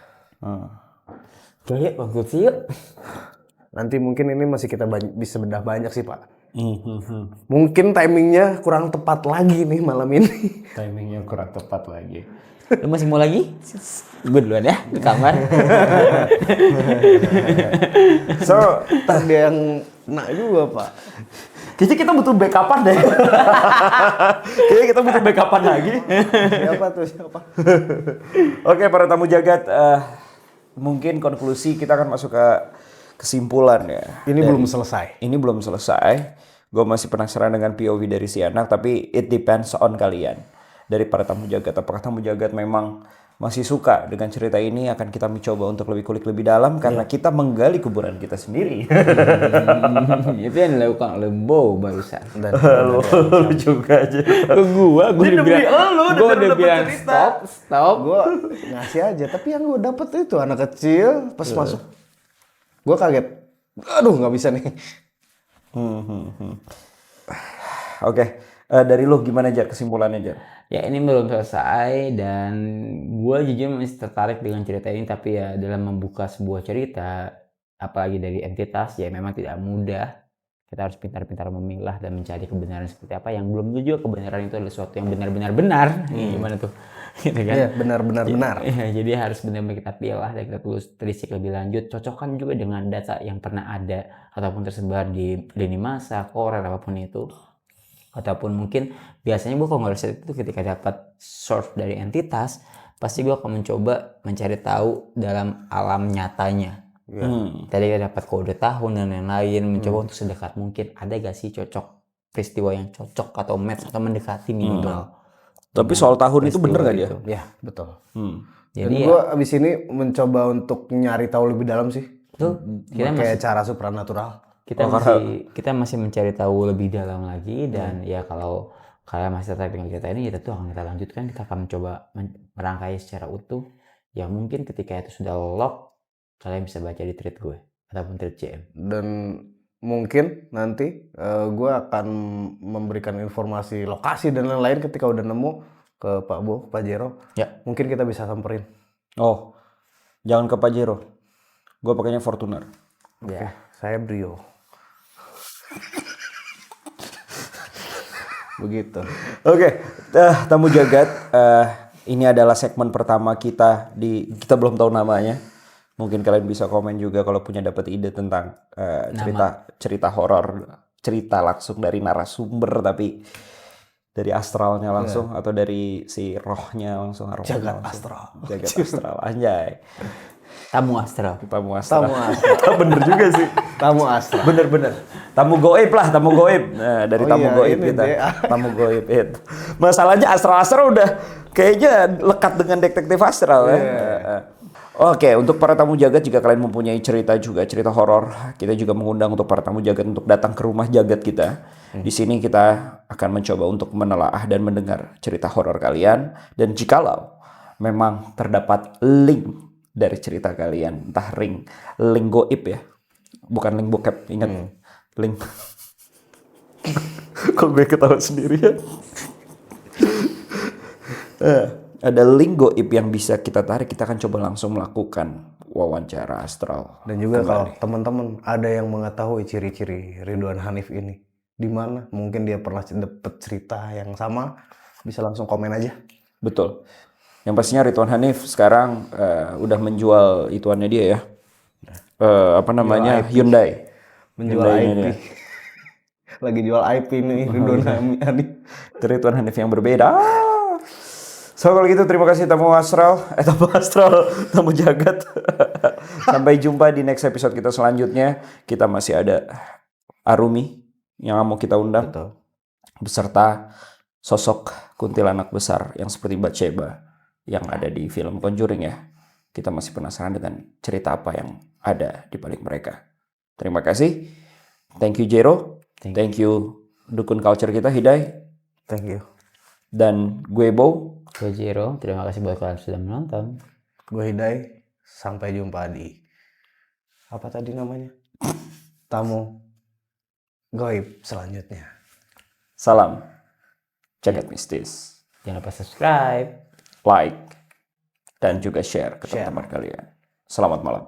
Kayak waktu sih yuk. Nanti mungkin ini masih kita bisa bedah banyak sih Pak. Mungkin timingnya kurang tepat lagi nih malam ini. timingnya kurang tepat lagi. Lu masih mau lagi? Gue duluan ya ke kamar. So, ada yang kena juga Pak. Kayaknya kita butuh backupan deh. Kayaknya kita butuh backupan lagi. Siapa? Oke, para tamu jagat, mungkin konklusi kita akan masuk ke kesimpulan ya. Ini belum selesai. Ini belum selesai. Gue masih penasaran dengan POV dari si anak, tapi it depends on kalian. Dari para tamu jagat, apakah tamu jagat memang masih suka dengan cerita ini, akan kita mencoba untuk lebih kulik lebih dalam karena kita menggali kuburan kita sendiri. Itu yang dilakukan oleh Bo barusan. Dan Lu juga aja. Ke gua udah bilang, gua udah bilang stop. gue ngasih aja. Tapi yang gue dapet itu anak kecil pas masuk. Gue kaget. Aduh nggak bisa nih. Oke, dari lu gimana Jar kesimpulannya Jar? Ya ini belum selesai dan gue jujur masih tertarik dengan cerita ini, tapi ya dalam membuka sebuah cerita apalagi dari entitas ya memang tidak mudah. Kita harus pintar-pintar memilah dan mencari kebenaran seperti apa yang belum tentu juga kebenaran itu adalah sesuatu yang benar-benar benar. Gimana tuh? Gitu kan? Iya benar-benar benar. Ya, jadi harus benar-benar kita pilih dan kita telisik lebih lanjut, cocokkan juga dengan data yang pernah ada ataupun tersebar di lini masa, koran apapun itu. Ataupun mungkin biasanya gue kalau nggak riset itu ketika dapat source dari entitas, pasti gue akan mencoba mencari tahu dalam alam nyatanya. Tadi kita dapat kode tahun dan lain-lain, mencoba untuk sedekat mungkin ada gak sih cocok peristiwa yang cocok atau match atau mendekati minimal. Tapi soal tahun itu bener gak dia? Itu. Ya betul. Jadi Dan gue abis ini mencoba untuk nyari tahu lebih dalam sih. tuh kita Kayak cara supranatural. kita masih mencari tahu lebih dalam lagi dan ya kalau kalian masih tertarik dengan cerita ini ya tentu akan kita lanjutkan, kita akan mencoba merangkai secara utuh yang mungkin ketika itu sudah lock kalian bisa baca di thread gue ataupun thread CM. Dan mungkin nanti gue akan memberikan informasi lokasi dan lain-lain ketika udah nemu ke Pak Bo, Pak Jero. Ya. Mungkin kita bisa samperin. Oh, jangan ke Pajero. Gue pakainya Fortuner. Ya, saya Brio. Begitu. Oke, tamu jagat, ini adalah segmen pertama kita belum tahu namanya. Mungkin kalian bisa komen juga kalau punya dapat ide tentang cerita horor, cerita langsung dari narasumber tapi dari astralnya langsung atau dari si rohnya langsung. Jagat astral. Jagat astral, anjay. Tamu astral. Tamu astral. Tamu astral. Bener juga sih. Tamu astral. Bener-bener. Tamu goib lah, tamu goib. Nah, dari Oh tamu iya, goib ini kita. dia. Tamu goib itu. Masalahnya astral-astral udah kayaknya lekat dengan detektif astral ya. Oke, untuk para tamu jagat jika kalian mempunyai cerita juga, cerita horor, kita juga mengundang untuk para tamu jagat untuk datang ke rumah jagat kita. Di sini kita akan mencoba untuk menelaah dan mendengar cerita horor kalian. Dan jikalau memang terdapat link dari cerita kalian, entah link goib ya, bukan link bokep, ingat link. Kok gue ketawa sendirian? Ada link goib yang bisa kita tarik, kita akan coba langsung melakukan wawancara astral. Dan juga kembali. kalau teman-teman ada yang mengetahui ciri-ciri Ridwan Hanif ini, di mana mungkin dia pernah dapet cerita yang sama, bisa langsung komen aja. Betul. Yang pastinya Ridwan Hanif sekarang udah menjual ituannya dia ya. Apa namanya? Hyundai. Menjual Hyundai IP. ini dia. Lagi jual IP nih Ridwan Hanif. Ridwan Hanif yang berbeda. So kalau gitu terima kasih tamu astral, tamu jagat. Sampai jumpa di next episode kita selanjutnya. Kita masih ada Arumi yang mau kita undang. Betul. Beserta sosok kuntilanak besar yang seperti Bathsheba yang ada di film Conjuring ya. Kita masih penasaran dengan cerita apa yang ada di balik mereka. Terima kasih. Thank you Jero. Thank you Dukun Culture kita Hidai. Thank you. Dan gue Bow. Gue Jiro, terima kasih buat kalian sudah menonton. Gue Hidai. Sampai jumpa di apa tadi namanya? Tamu goib selanjutnya. Salam Jagat Mistis. Jangan lupa subscribe. Like dan juga share ke teman-teman kalian. Selamat malam.